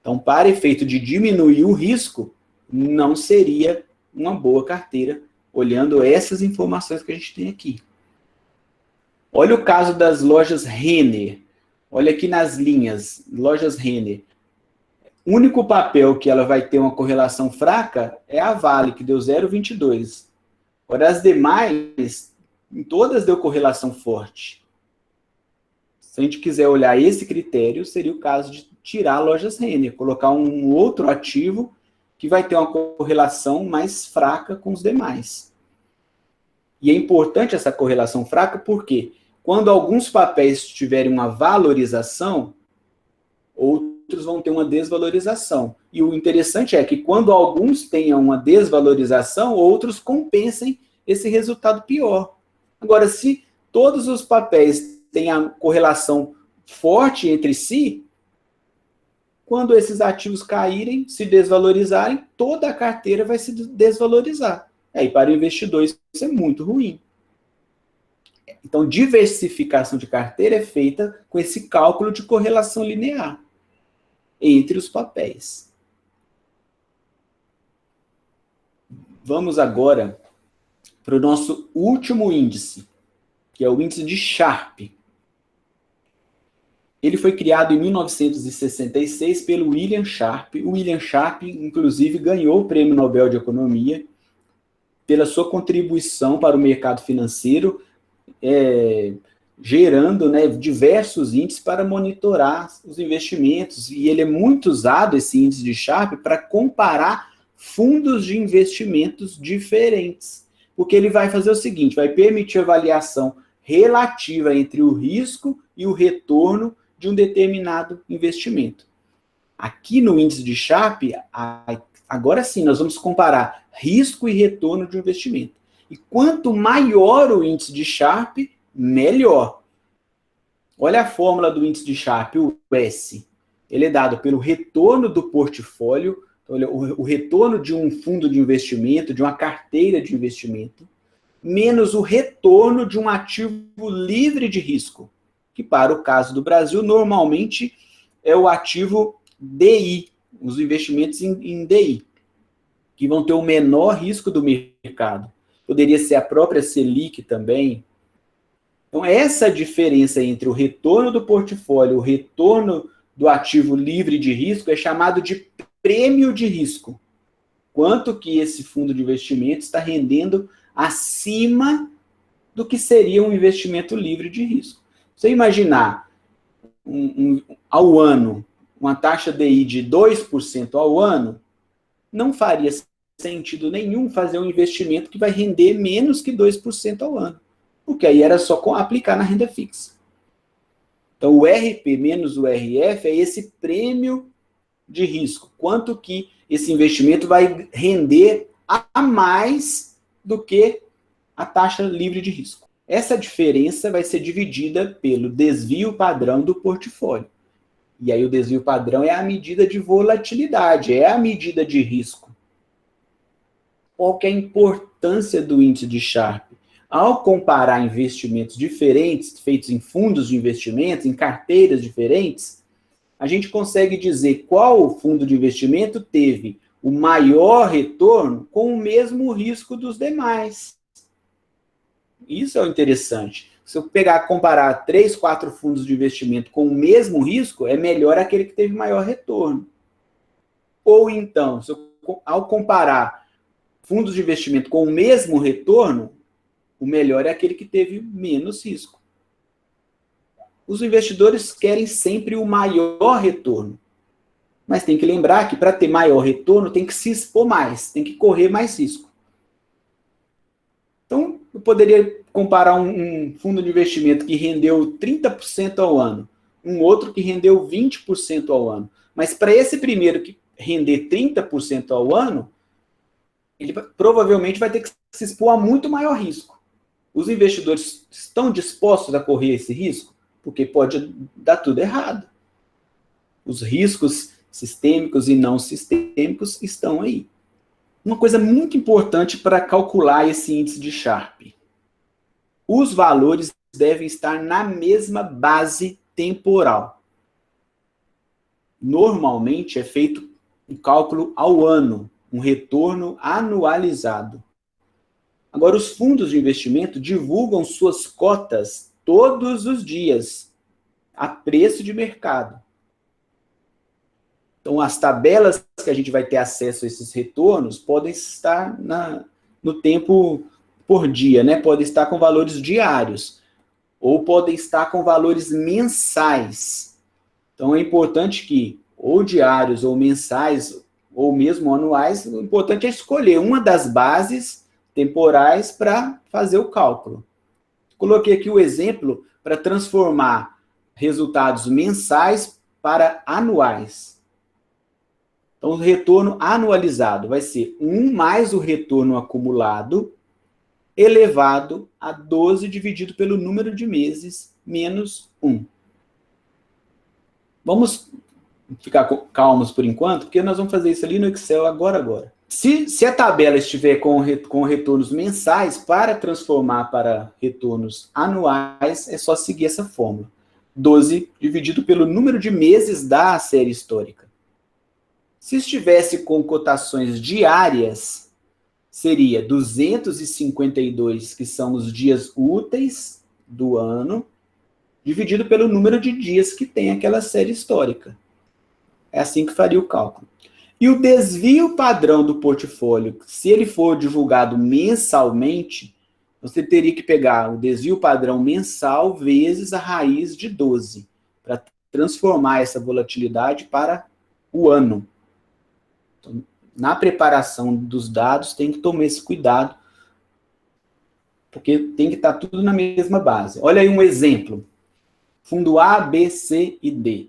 Então, para efeito de diminuir o risco, não seria uma boa carteira, olhando essas informações que a gente tem aqui. Olha o caso das lojas Renner. Olha aqui nas linhas, lojas Renner. O único papel que ela vai ter uma correlação fraca é a Vale, que deu 0,22. Agora, as demais, em todas deu correlação forte. Se a gente quiser olhar esse critério, seria o caso de tirar lojas Renner, colocar um outro ativo que vai ter uma correlação mais fraca com os demais. E é importante essa correlação fraca porque quando alguns papéis tiverem uma valorização, outros vão ter uma desvalorização. E o interessante é que quando alguns tenham uma desvalorização, outros compensem esse resultado pior. Agora, se todos os papéis têm a correlação forte entre si, quando esses ativos caírem, se desvalorizarem, toda a carteira vai se desvalorizar. Aí, para o investidor, isso é muito ruim. Então, diversificação de carteira é feita com esse cálculo de correlação linear entre os papéis. Vamos agora para o nosso último índice, que é o índice de Sharpe. Ele foi criado em 1966 pelo William Sharpe. O William Sharpe, inclusive, ganhou o Prêmio Nobel de Economia pela sua contribuição para o mercado financeiro, gerando, né, diversos índices para monitorar os investimentos. E ele é muito usado, esse índice de Sharpe, para comparar fundos de investimentos diferentes. Porque ele vai fazer o seguinte, vai permitir avaliação relativa entre o risco e o retorno de um determinado investimento. Aqui no índice de Sharpe, agora sim, nós vamos comparar risco e retorno de um investimento. E quanto maior o índice de Sharpe, melhor. Olha a fórmula do índice de Sharpe, o S. Ele é dado pelo retorno do portfólio, olha, o retorno de um fundo de investimento, de uma carteira de investimento, menos o retorno de um ativo livre de risco, que para o caso do Brasil, normalmente é o ativo DI, os investimentos em DI, que vão ter o menor risco do mercado. Poderia ser a própria Selic também. Então, essa diferença entre o retorno do portfólio e o retorno do ativo livre de risco é chamado de prêmio de risco. Quanto que esse fundo de investimento está rendendo acima do que seria um investimento livre de risco. Você imaginar ao ano uma taxa DI de 2% ao ano, não faria sentido nenhum fazer um investimento que vai render menos que 2% ao ano. Porque aí era só aplicar na renda fixa. Então, o RP menos o RF é esse prêmio de risco. Quanto que esse investimento vai render a mais do que a taxa livre de risco. Essa diferença vai ser dividida pelo desvio padrão do portfólio. E aí o desvio padrão é a medida de volatilidade, é a medida de risco. Qual que é a importância do índice de Sharpe? Ao comparar investimentos diferentes, feitos em fundos de investimentos, em carteiras diferentes, a gente consegue dizer qual fundo de investimento teve o maior retorno com o mesmo risco dos demais. Isso é o interessante. Se eu comparar 3, 4 fundos de investimento com o mesmo risco, é melhor aquele que teve maior retorno. Ou então, se eu ao comparar fundos de investimento com o mesmo retorno, o melhor é aquele que teve menos risco. Os investidores querem sempre o maior retorno. Mas tem que lembrar que para ter maior retorno tem que se expor mais, tem que correr mais risco. Então, eu poderia comparar um fundo de investimento que rendeu 30% ao ano, um outro que rendeu 20% ao ano. Mas para esse primeiro que render 30% ao ano, ele provavelmente vai ter que se expor a muito maior risco. Os investidores estão dispostos a correr esse risco? Porque pode dar tudo errado. Os riscos sistêmicos e não sistêmicos estão aí. Uma coisa muito importante para calcular esse índice de Sharpe. Os valores devem estar na mesma base temporal. Normalmente é feito um cálculo ao ano, um retorno anualizado. Agora, os fundos de investimento divulgam suas cotas todos os dias, a preço de mercado. Então, as tabelas que a gente vai ter acesso a esses retornos podem estar no tempo por dia, né? Podem estar com valores diários, ou podem estar com valores mensais. Então, é importante que, ou diários, ou mensais, ou mesmo anuais, o importante é escolher uma das bases temporais para fazer o cálculo. Coloquei aqui o exemplo para transformar resultados mensais para anuais. Então, o retorno anualizado vai ser 1 mais o retorno acumulado, elevado a 12 dividido pelo número de meses, menos 1. Vamos ficar calmos por enquanto, porque nós vamos fazer isso ali no Excel agora. Se a tabela estiver com retornos mensais, para transformar para retornos anuais, é só seguir essa fórmula. 12 dividido pelo número de meses da série histórica. Se estivesse com cotações diárias, seria 252, que são os dias úteis do ano, dividido pelo número de dias que tem aquela série histórica. É assim que faria o cálculo. E o desvio padrão do portfólio, se ele for divulgado mensalmente, você teria que pegar o desvio padrão mensal vezes a raiz de 12, para transformar essa volatilidade para o ano. Então, na preparação dos dados, tem que tomar esse cuidado, porque tem que estar tudo na mesma base. Olha aí um exemplo. Fundo A, B, C e D.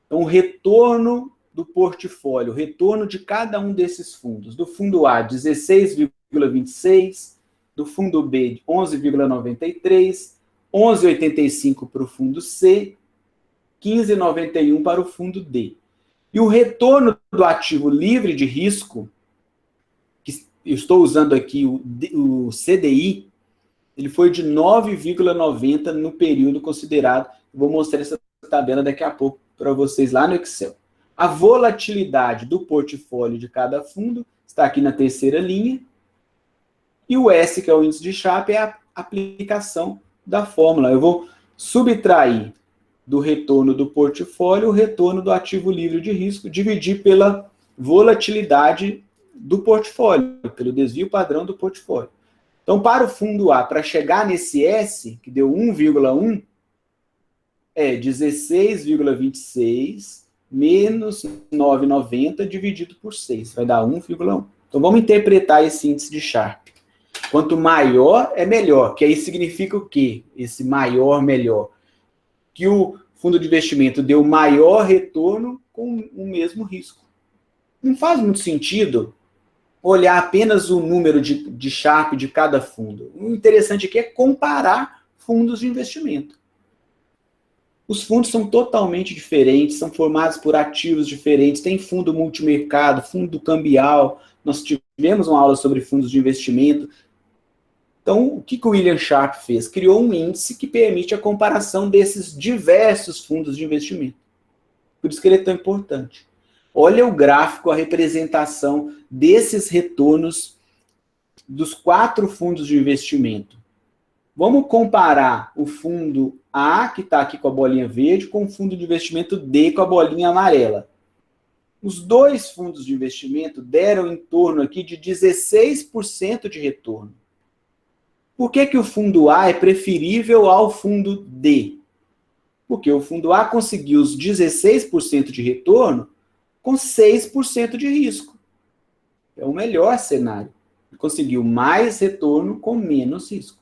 Então, o retorno do portfólio, o retorno de cada um desses fundos. Do fundo A, 16,26, do fundo B, 11,93, 11,85 para o fundo C, 15,91 para o fundo D. E o retorno do ativo livre de risco, que eu estou usando aqui o CDI, ele foi de 9,90 no período considerado. Vou mostrar essa tabela daqui a pouco para vocês lá no Excel. A volatilidade do portfólio de cada fundo está aqui na terceira linha. E o S, que é o índice de Sharpe, é a aplicação da fórmula. Eu vou subtrair do retorno do portfólio o retorno do ativo livre de risco, dividir pela volatilidade do portfólio, pelo desvio padrão do portfólio. Então, para o fundo A, para chegar nesse S, que deu 1,1, é 16,26 menos 9,90 dividido por 6. Vai dar 1,1. Então, vamos interpretar esse índice de Sharpe. Quanto maior, é melhor. Que aí significa o quê? Esse maior, melhor. Que o fundo de investimento deu maior retorno com o mesmo risco. Não faz muito sentido olhar apenas o número de Sharpe de cada fundo. O interessante aqui é comparar fundos de investimento. Os fundos são totalmente diferentes, são formados por ativos diferentes, tem fundo multimercado, fundo cambial, nós tivemos uma aula sobre fundos de investimento. Então, o que o William Sharpe fez? Criou um índice que permite a comparação desses diversos fundos de investimento. Por isso que ele é tão importante. Olha o gráfico, a representação desses retornos dos 4 fundos de investimento. Vamos comparar o fundo A, que está aqui com a bolinha verde, com o fundo de investimento D, com a bolinha amarela. Os dois fundos de investimento deram em torno aqui de 16% de retorno. Por que que o fundo A é preferível ao fundo D? Porque o fundo A conseguiu os 16% de retorno com 6% de risco. É o melhor cenário. Conseguiu mais retorno com menos risco.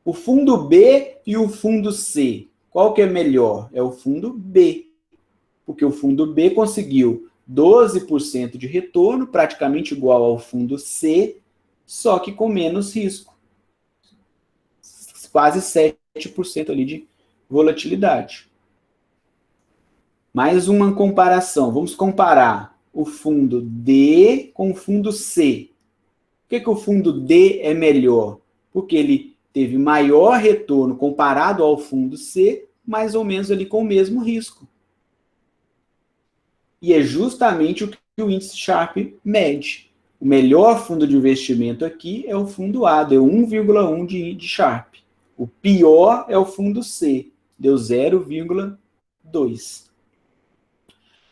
O fundo B e o fundo C, qual que é melhor? É o fundo B. Porque o fundo B conseguiu 12% de retorno, praticamente igual ao fundo C, só que com menos risco. Quase 7% ali de volatilidade. Mais uma comparação. Vamos comparar o fundo D com o fundo C. Por que que o fundo D é melhor? Porque ele teve maior retorno comparado ao fundo C, mais ou menos ali com o mesmo risco. E é justamente o que o índice Sharpe mede. O melhor fundo de investimento aqui é o fundo A, deu 1,1 de Sharpe. O pior é o fundo C, deu 0,2.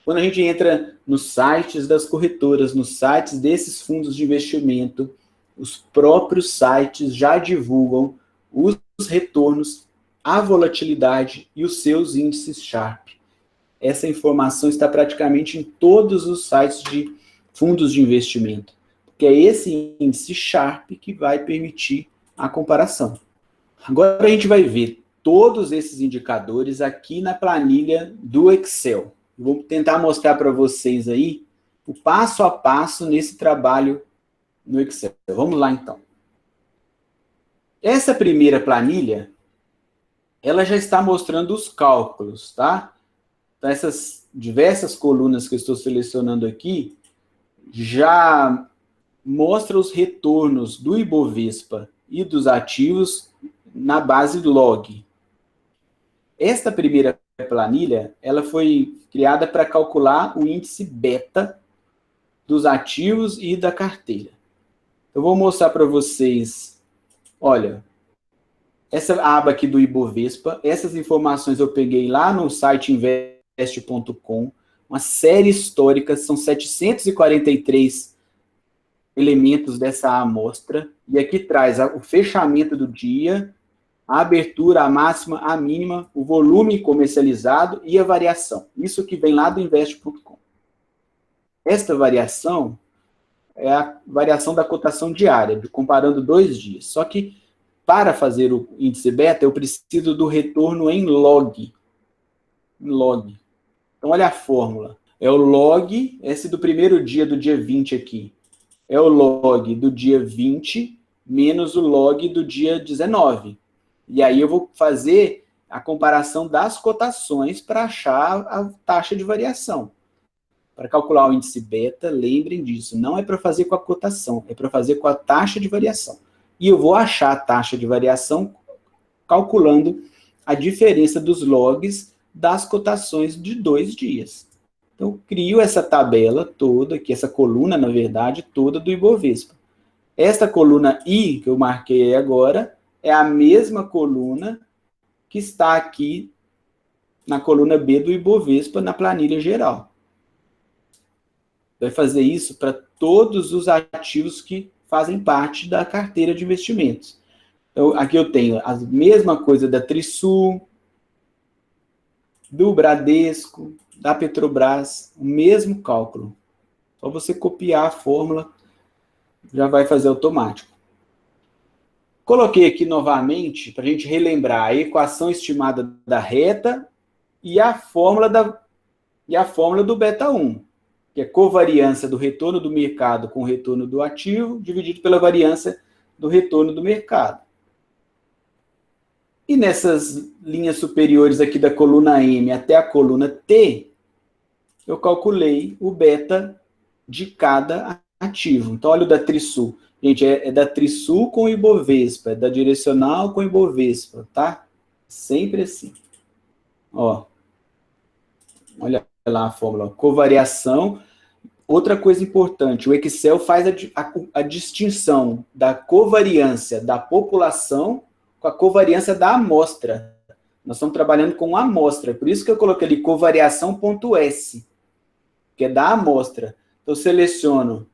Quando a gente entra nos sites das corretoras, nos sites desses fundos de investimento, os próprios sites já divulgam os retornos, a volatilidade e os seus índices Sharpe. Essa informação está praticamente em todos os sites de fundos de investimento, porque é esse índice Sharpe que vai permitir a comparação. Agora a gente vai ver todos esses indicadores aqui na planilha do Excel. Vou tentar mostrar para vocês aí o passo a passo nesse trabalho no Excel. Vamos lá, então. Essa primeira planilha, ela já está mostrando os cálculos, tá? Então, essas diversas colunas que eu estou selecionando aqui já mostram os retornos do Ibovespa e dos ativos na base log. Esta primeira planilha, ela foi criada para calcular o índice beta dos ativos e da carteira. Eu vou mostrar para vocês, olha, essa aba aqui do Ibovespa, essas informações eu peguei lá no site invest.com, uma série histórica, são 743 elementos dessa amostra, e aqui traz o fechamento do dia, a abertura, a máxima, a mínima, o volume comercializado e a variação. Isso que vem lá do invest.com. Esta variação é a variação da cotação diária, comparando 2 dias. Só que, para fazer o índice beta, eu preciso do retorno em log. Então, olha a fórmula. É o log, esse do primeiro dia, do dia 20 aqui. É o log do dia 20 menos o log do dia 19. E aí eu vou fazer a comparação das cotações para achar a taxa de variação. Para calcular o índice beta, lembrem disso, não é para fazer com a cotação, é para fazer com a taxa de variação. E eu vou achar a taxa de variação calculando a diferença dos logs das cotações de 2 dias. Então, eu crio essa tabela toda, aqui, essa coluna, na verdade, toda do Ibovespa. Esta coluna I, que eu marquei agora, é a mesma coluna que está aqui na coluna B do Ibovespa, na planilha geral. Vai fazer isso para todos os ativos que fazem parte da carteira de investimentos. Então, aqui eu tenho a mesma coisa da Trisul, do Bradesco, da Petrobras, o mesmo cálculo. Só você copiar a fórmula, já vai fazer automático. Coloquei aqui novamente, para a gente relembrar, a equação estimada da reta e a fórmula do beta 1, que é covariância do retorno do mercado com o retorno do ativo, dividido pela variância do retorno do mercado. E nessas linhas superiores aqui da coluna M até a coluna T, eu calculei o beta de cada ativo. Então, olha o da Trisul. Gente, é da Trisul com Ibovespa, é da Direcional com Ibovespa, tá? Sempre assim. Ó, olha lá a fórmula. Covariação. Outra coisa importante, o Excel faz a distinção da covariância da população com a covariância da amostra. Nós estamos trabalhando com amostra, por isso que eu coloquei ali covariação.s. que é da amostra. Então, eu seleciono,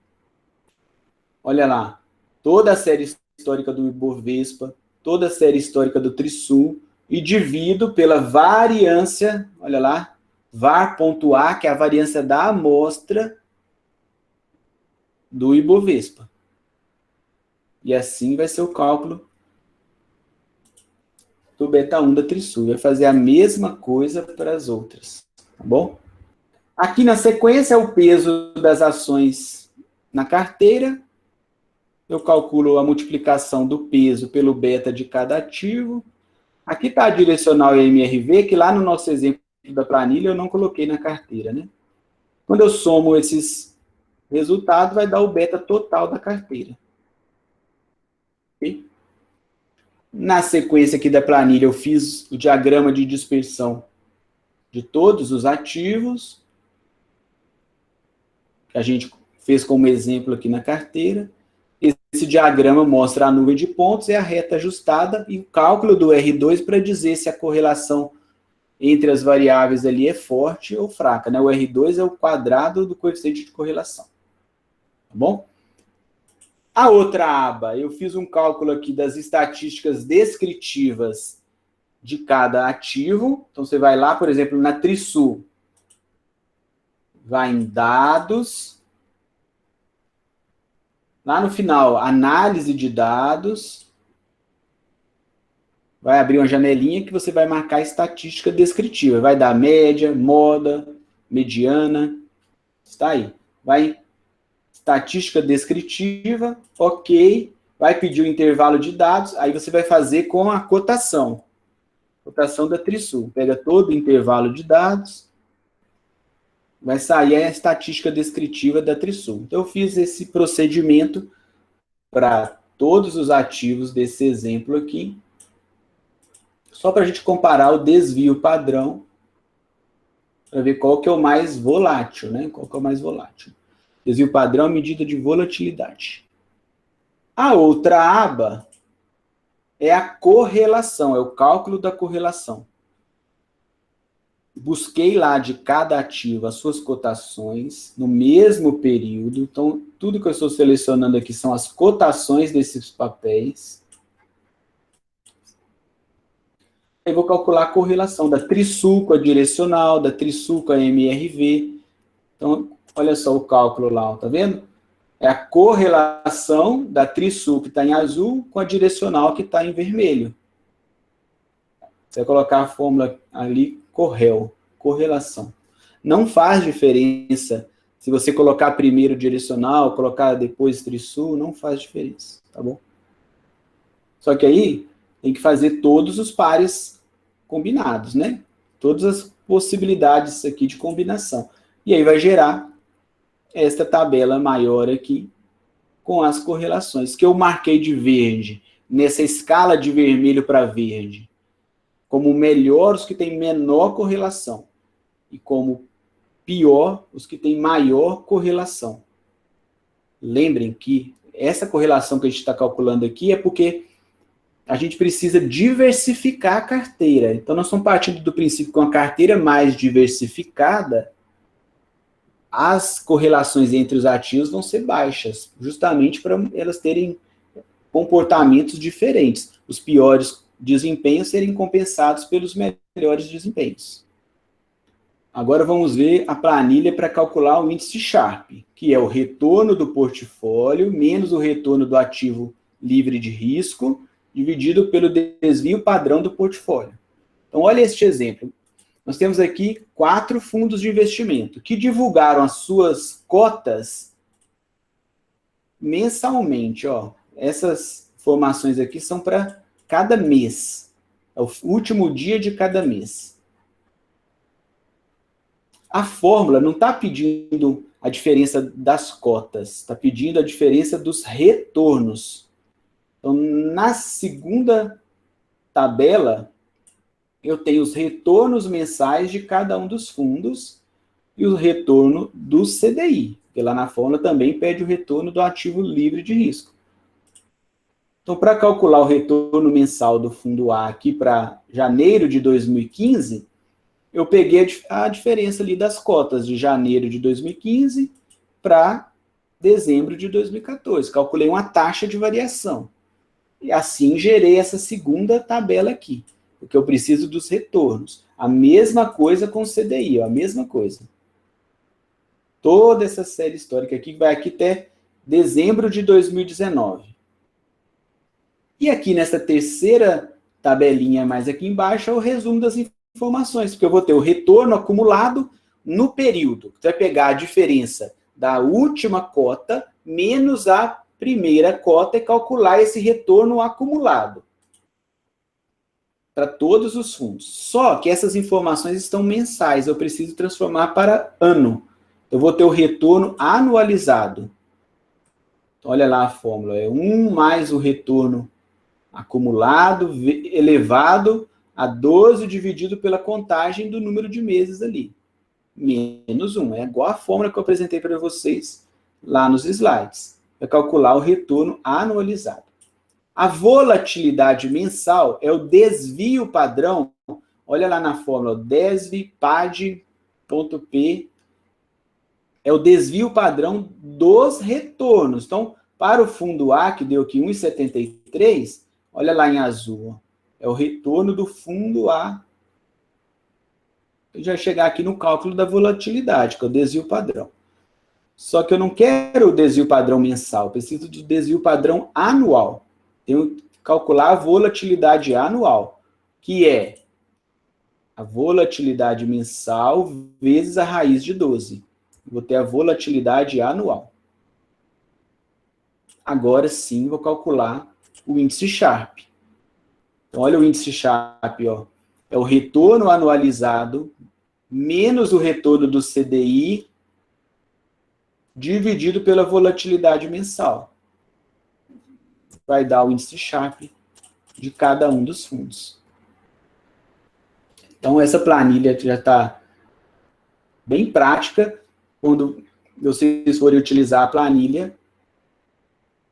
olha lá, toda a série histórica do Ibovespa, toda a série histórica do Trisul, e divido pela variância, olha lá, var.a, que é a variância da amostra do Ibovespa. E assim vai ser o cálculo do beta 1 da Trisul. Vai fazer a mesma coisa para as outras, tá bom? Aqui na sequência é o peso das ações na carteira. Eu calculo a multiplicação do peso pelo beta de cada ativo. Aqui está a direcional e a MRV, que lá no nosso exemplo da planilha eu não coloquei na carteira, né? Quando eu somo esses resultados, vai dar o beta total da carteira. Okay? Na sequência aqui da planilha, eu fiz o diagrama de dispersão de todos os ativos, que a gente fez como exemplo aqui na carteira. Esse diagrama mostra a nuvem de pontos e a reta ajustada e o cálculo do R2 para dizer se a correlação entre as variáveis ali é forte ou fraca, né? O R2 é o quadrado do coeficiente de correlação. Tá bom? A outra aba, eu fiz um cálculo aqui das estatísticas descritivas de cada ativo. Então, você vai lá, por exemplo, na Trisul, vai em dados, lá no final, análise de dados, vai abrir uma janelinha que você vai marcar a estatística descritiva. Vai dar média, moda, mediana, está aí. Vai estatística descritiva, ok, vai pedir o intervalo de dados, aí você vai fazer com a cotação da Trisul. Pega todo o intervalo de dados, vai sair a estatística descritiva da Trisul. Então, eu fiz esse procedimento para todos os ativos desse exemplo aqui, só para a gente comparar o desvio padrão, para ver qual que é o mais volátil, né? Qual que é o mais volátil. Desvio padrão é medida de volatilidade. A outra aba é a correlação, é o cálculo da correlação. Busquei lá de cada ativo as suas cotações no mesmo período. Então, tudo que eu estou selecionando aqui são as cotações desses papéis. Eu vou calcular a correlação da Trisul com a direcional, da Trisul com a MRV. Então, olha só o cálculo lá, tá vendo? É a correlação da Trisul, que está em azul, com a direcional, que está em vermelho. Você vai colocar a fórmula ali, correlação. Não faz diferença se você colocar primeiro direcional, colocar depois Trisul, não faz diferença, tá bom? Só que aí tem que fazer todos os pares combinados, né? Todas as possibilidades aqui de combinação. E aí vai gerar esta tabela maior aqui com as correlações, que eu marquei de verde, nessa escala de vermelho para verde, como melhor os que têm menor correlação, e como pior os que têm maior correlação. Lembrem que essa correlação que a gente está calculando aqui é porque a gente precisa diversificar a carteira. Então, nós estamos partindo do princípio que uma carteira mais diversificada, as correlações entre os ativos vão ser baixas, justamente para elas terem comportamentos diferentes. Os piores desempenhos serem compensados pelos melhores desempenhos. Agora vamos ver a planilha para calcular o índice Sharpe, que é o retorno do portfólio menos o retorno do ativo livre de risco, dividido pelo desvio padrão do portfólio. Então, olha este exemplo. Nós temos aqui 4 fundos de investimento que divulgaram as suas cotas mensalmente. Ó. Essas informações aqui são para cada mês. É o último dia de cada mês. A fórmula não está pedindo a diferença das cotas, está pedindo a diferença dos retornos. Então, na segunda tabela, eu tenho os retornos mensais de cada um dos fundos e o retorno do CDI, porque lá na fórmula também pede o retorno do ativo livre de risco. Então, para calcular o retorno mensal do fundo A aqui para janeiro de 2015, eu peguei a diferença ali das cotas de janeiro de 2015 para dezembro de 2014. Calculei uma taxa de variação. E assim gerei essa segunda tabela aqui, porque eu preciso dos retornos. A mesma coisa com o CDI, ó, a mesma coisa. Toda essa série histórica aqui vai aqui até dezembro de 2019. E aqui nessa terceira tabelinha mais aqui embaixo é o resumo das informações, porque eu vou ter o retorno acumulado no período. Você vai pegar a diferença da última cota menos a primeira cota e calcular esse retorno acumulado para todos os fundos. Só que essas informações estão mensais, eu preciso transformar para ano. Eu vou ter o retorno anualizado. Então, olha lá a fórmula, é 1 mais o retorno acumulado elevado a 12 dividido pela contagem do número de meses ali. Menos 1. É igual a fórmula que eu apresentei para vocês lá nos slides. Vai calcular o retorno anualizado. A volatilidade mensal é o desvio padrão. Olha lá na fórmula, desvipad.p é o desvio padrão dos retornos. Então, para o fundo A, que deu aqui 1,73, olha lá em azul, é o retorno do fundo A. Eu já chegar aqui no cálculo da volatilidade, que é o desvio padrão. Só que eu não quero o desvio padrão mensal, eu preciso do desvio padrão anual. Tenho que calcular a volatilidade anual, que é a volatilidade mensal vezes a raiz de 12. Vou ter a volatilidade anual. Agora sim, vou calcular o índice Sharpe. Então, olha o índice Sharpe, ó. É o retorno anualizado menos o retorno do CDI dividido pela volatilidade mensal. Vai dar o índice Sharpe de cada um dos fundos. Então, essa planilha já está bem prática. Quando vocês forem utilizar a planilha,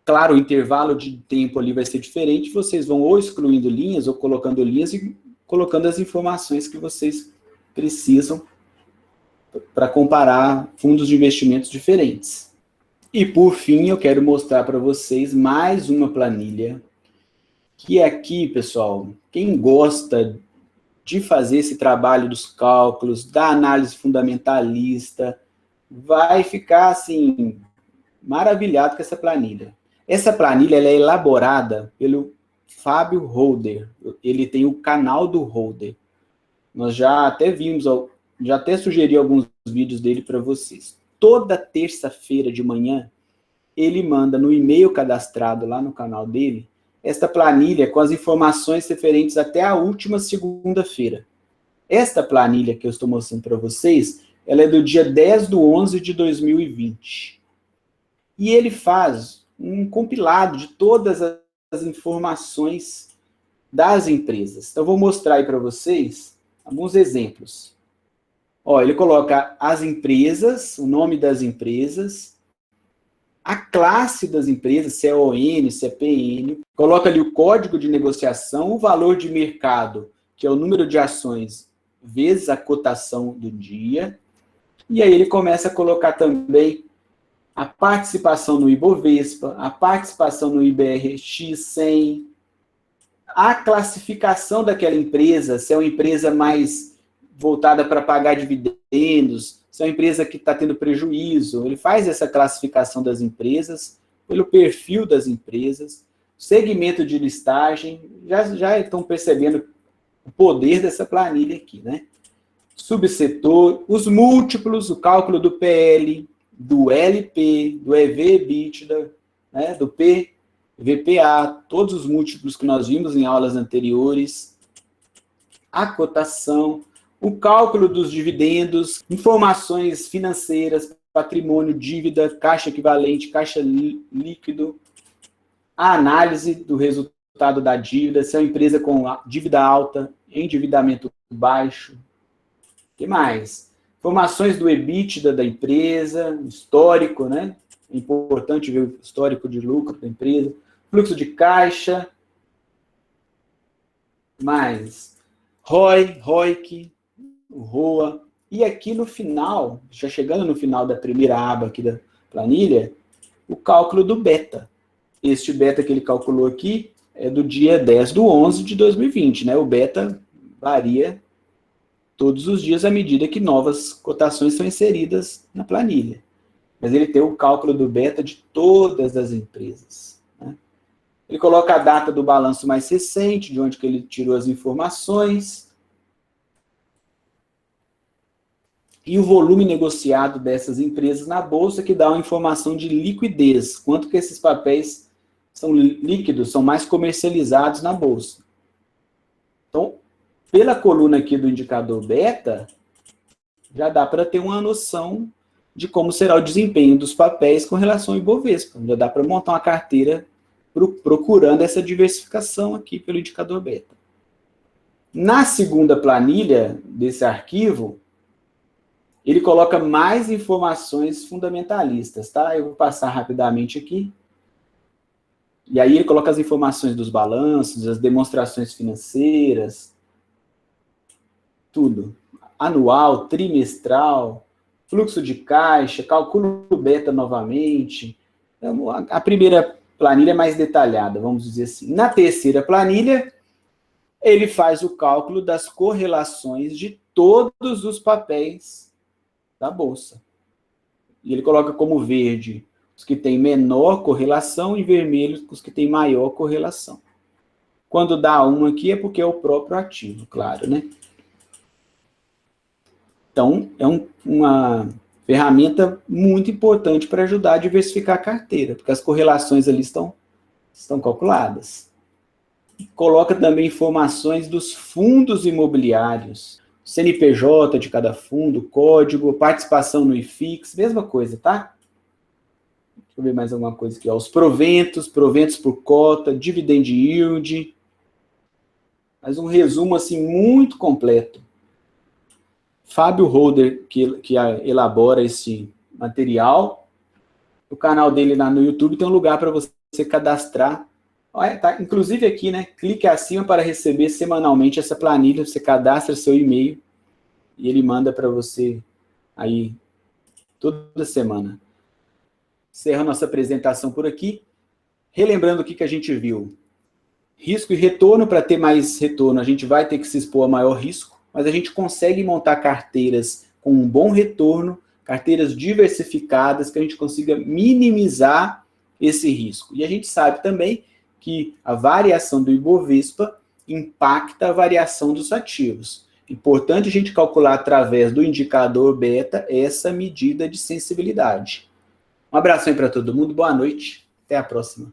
claro, o intervalo de tempo ali vai ser diferente, vocês vão ou excluindo linhas, ou colocando linhas e colocando as informações que vocês precisam para comparar fundos de investimentos diferentes. E, por fim, eu quero mostrar para vocês mais uma planilha, que aqui, pessoal, quem gosta de fazer esse trabalho dos cálculos, da análise fundamentalista, vai ficar, assim, maravilhado com essa planilha. Essa planilha ela é elaborada pelo Fábio Holder. Ele tem o canal do Holder. Nós já até vimos, já até sugeri alguns vídeos dele para vocês. Toda terça-feira de manhã, ele manda no e-mail cadastrado lá no canal dele, esta planilha com as informações referentes até a última segunda-feira. Esta planilha que eu estou mostrando para vocês, ela é do dia 10/11 de 2020. E ele faz um compilado de todas as informações das empresas. Então, eu vou mostrar aí para vocês alguns exemplos. Ó, ele coloca as empresas, o nome das empresas, a classe das empresas, se é ON, se é PN, coloca ali o código de negociação, o valor de mercado, que é o número de ações vezes a cotação do dia, e aí ele começa a colocar também a participação no Ibovespa, a participação no IBRX 100, a classificação daquela empresa, se é uma empresa mais voltada para pagar dividendos, se é uma empresa que está tendo prejuízo. Ele faz essa classificação das empresas, pelo perfil das empresas, segmento de listagem, já estão percebendo o poder dessa planilha aqui, né? Subsetor, os múltiplos, o cálculo do PL, do LP, do EV/EBITDA, né, do PVPA, todos os múltiplos que nós vimos em aulas anteriores, a cotação, o cálculo dos dividendos, informações financeiras, patrimônio, dívida, caixa equivalente, caixa líquido, a análise do resultado da dívida, se é uma empresa com dívida alta, endividamento baixo. O que mais? Informações do EBITDA da empresa, histórico, né? É importante ver o histórico de lucro da empresa, fluxo de caixa, mais ROI, ROIC, o ROA. E aqui no final, já chegando no final da primeira aba aqui da planilha, o cálculo do beta. Este beta que ele calculou aqui é do dia 10/11 de 2020, né? O beta varia todos os dias à medida que novas cotações são inseridas na planilha. Mas ele tem o cálculo do beta de todas as empresas, né? Ele coloca a data do balanço mais recente, de onde que ele tirou as informações, e o volume negociado dessas empresas na bolsa, que dá uma informação de liquidez, quanto que esses papéis são líquidos, são mais comercializados na bolsa. Então, pela coluna aqui do indicador beta, já dá para ter uma noção de como será o desempenho dos papéis com relação ao Ibovespa. Já dá para montar uma carteira procurando essa diversificação aqui pelo indicador beta. Na segunda planilha desse arquivo, ele coloca mais informações fundamentalistas, tá? Eu vou passar rapidamente aqui. E aí ele coloca as informações dos balanços, as demonstrações financeiras, tudo. Anual, trimestral, fluxo de caixa, cálculo beta novamente. A primeira planilha é mais detalhada, vamos dizer assim. Na terceira planilha, ele faz o cálculo das correlações de todos os papéis da bolsa. E ele coloca como verde os que têm menor correlação e vermelho os que têm maior correlação. Quando dá 1 aqui é porque é o próprio ativo, claro, né? Então, é uma ferramenta muito importante para ajudar a diversificar a carteira, porque as correlações ali estão calculadas. Coloca também informações dos fundos imobiliários, CNPJ de cada fundo, código, participação no IFIX, mesma coisa, tá? Deixa eu ver mais alguma coisa aqui, ó. Os proventos por cota, dividend yield. Mas um resumo assim muito completo. Fábio Holder, que elabora esse material. O canal dele lá no YouTube tem um lugar para você cadastrar. Olha, tá, inclusive aqui, né? Clique acima para receber semanalmente essa planilha. Você cadastra seu e-mail e ele manda para você aí toda semana. Encerro nossa apresentação por aqui. Relembrando o que a gente viu. Risco e retorno. Para ter mais retorno, a gente vai ter que se expor a maior risco, mas a gente consegue montar carteiras com um bom retorno, carteiras diversificadas, que a gente consiga minimizar esse risco. E a gente sabe também que a variação do Ibovespa impacta a variação dos ativos. Importante a gente calcular através do indicador beta essa medida de sensibilidade. Um abraço aí para todo mundo, boa noite, até a próxima.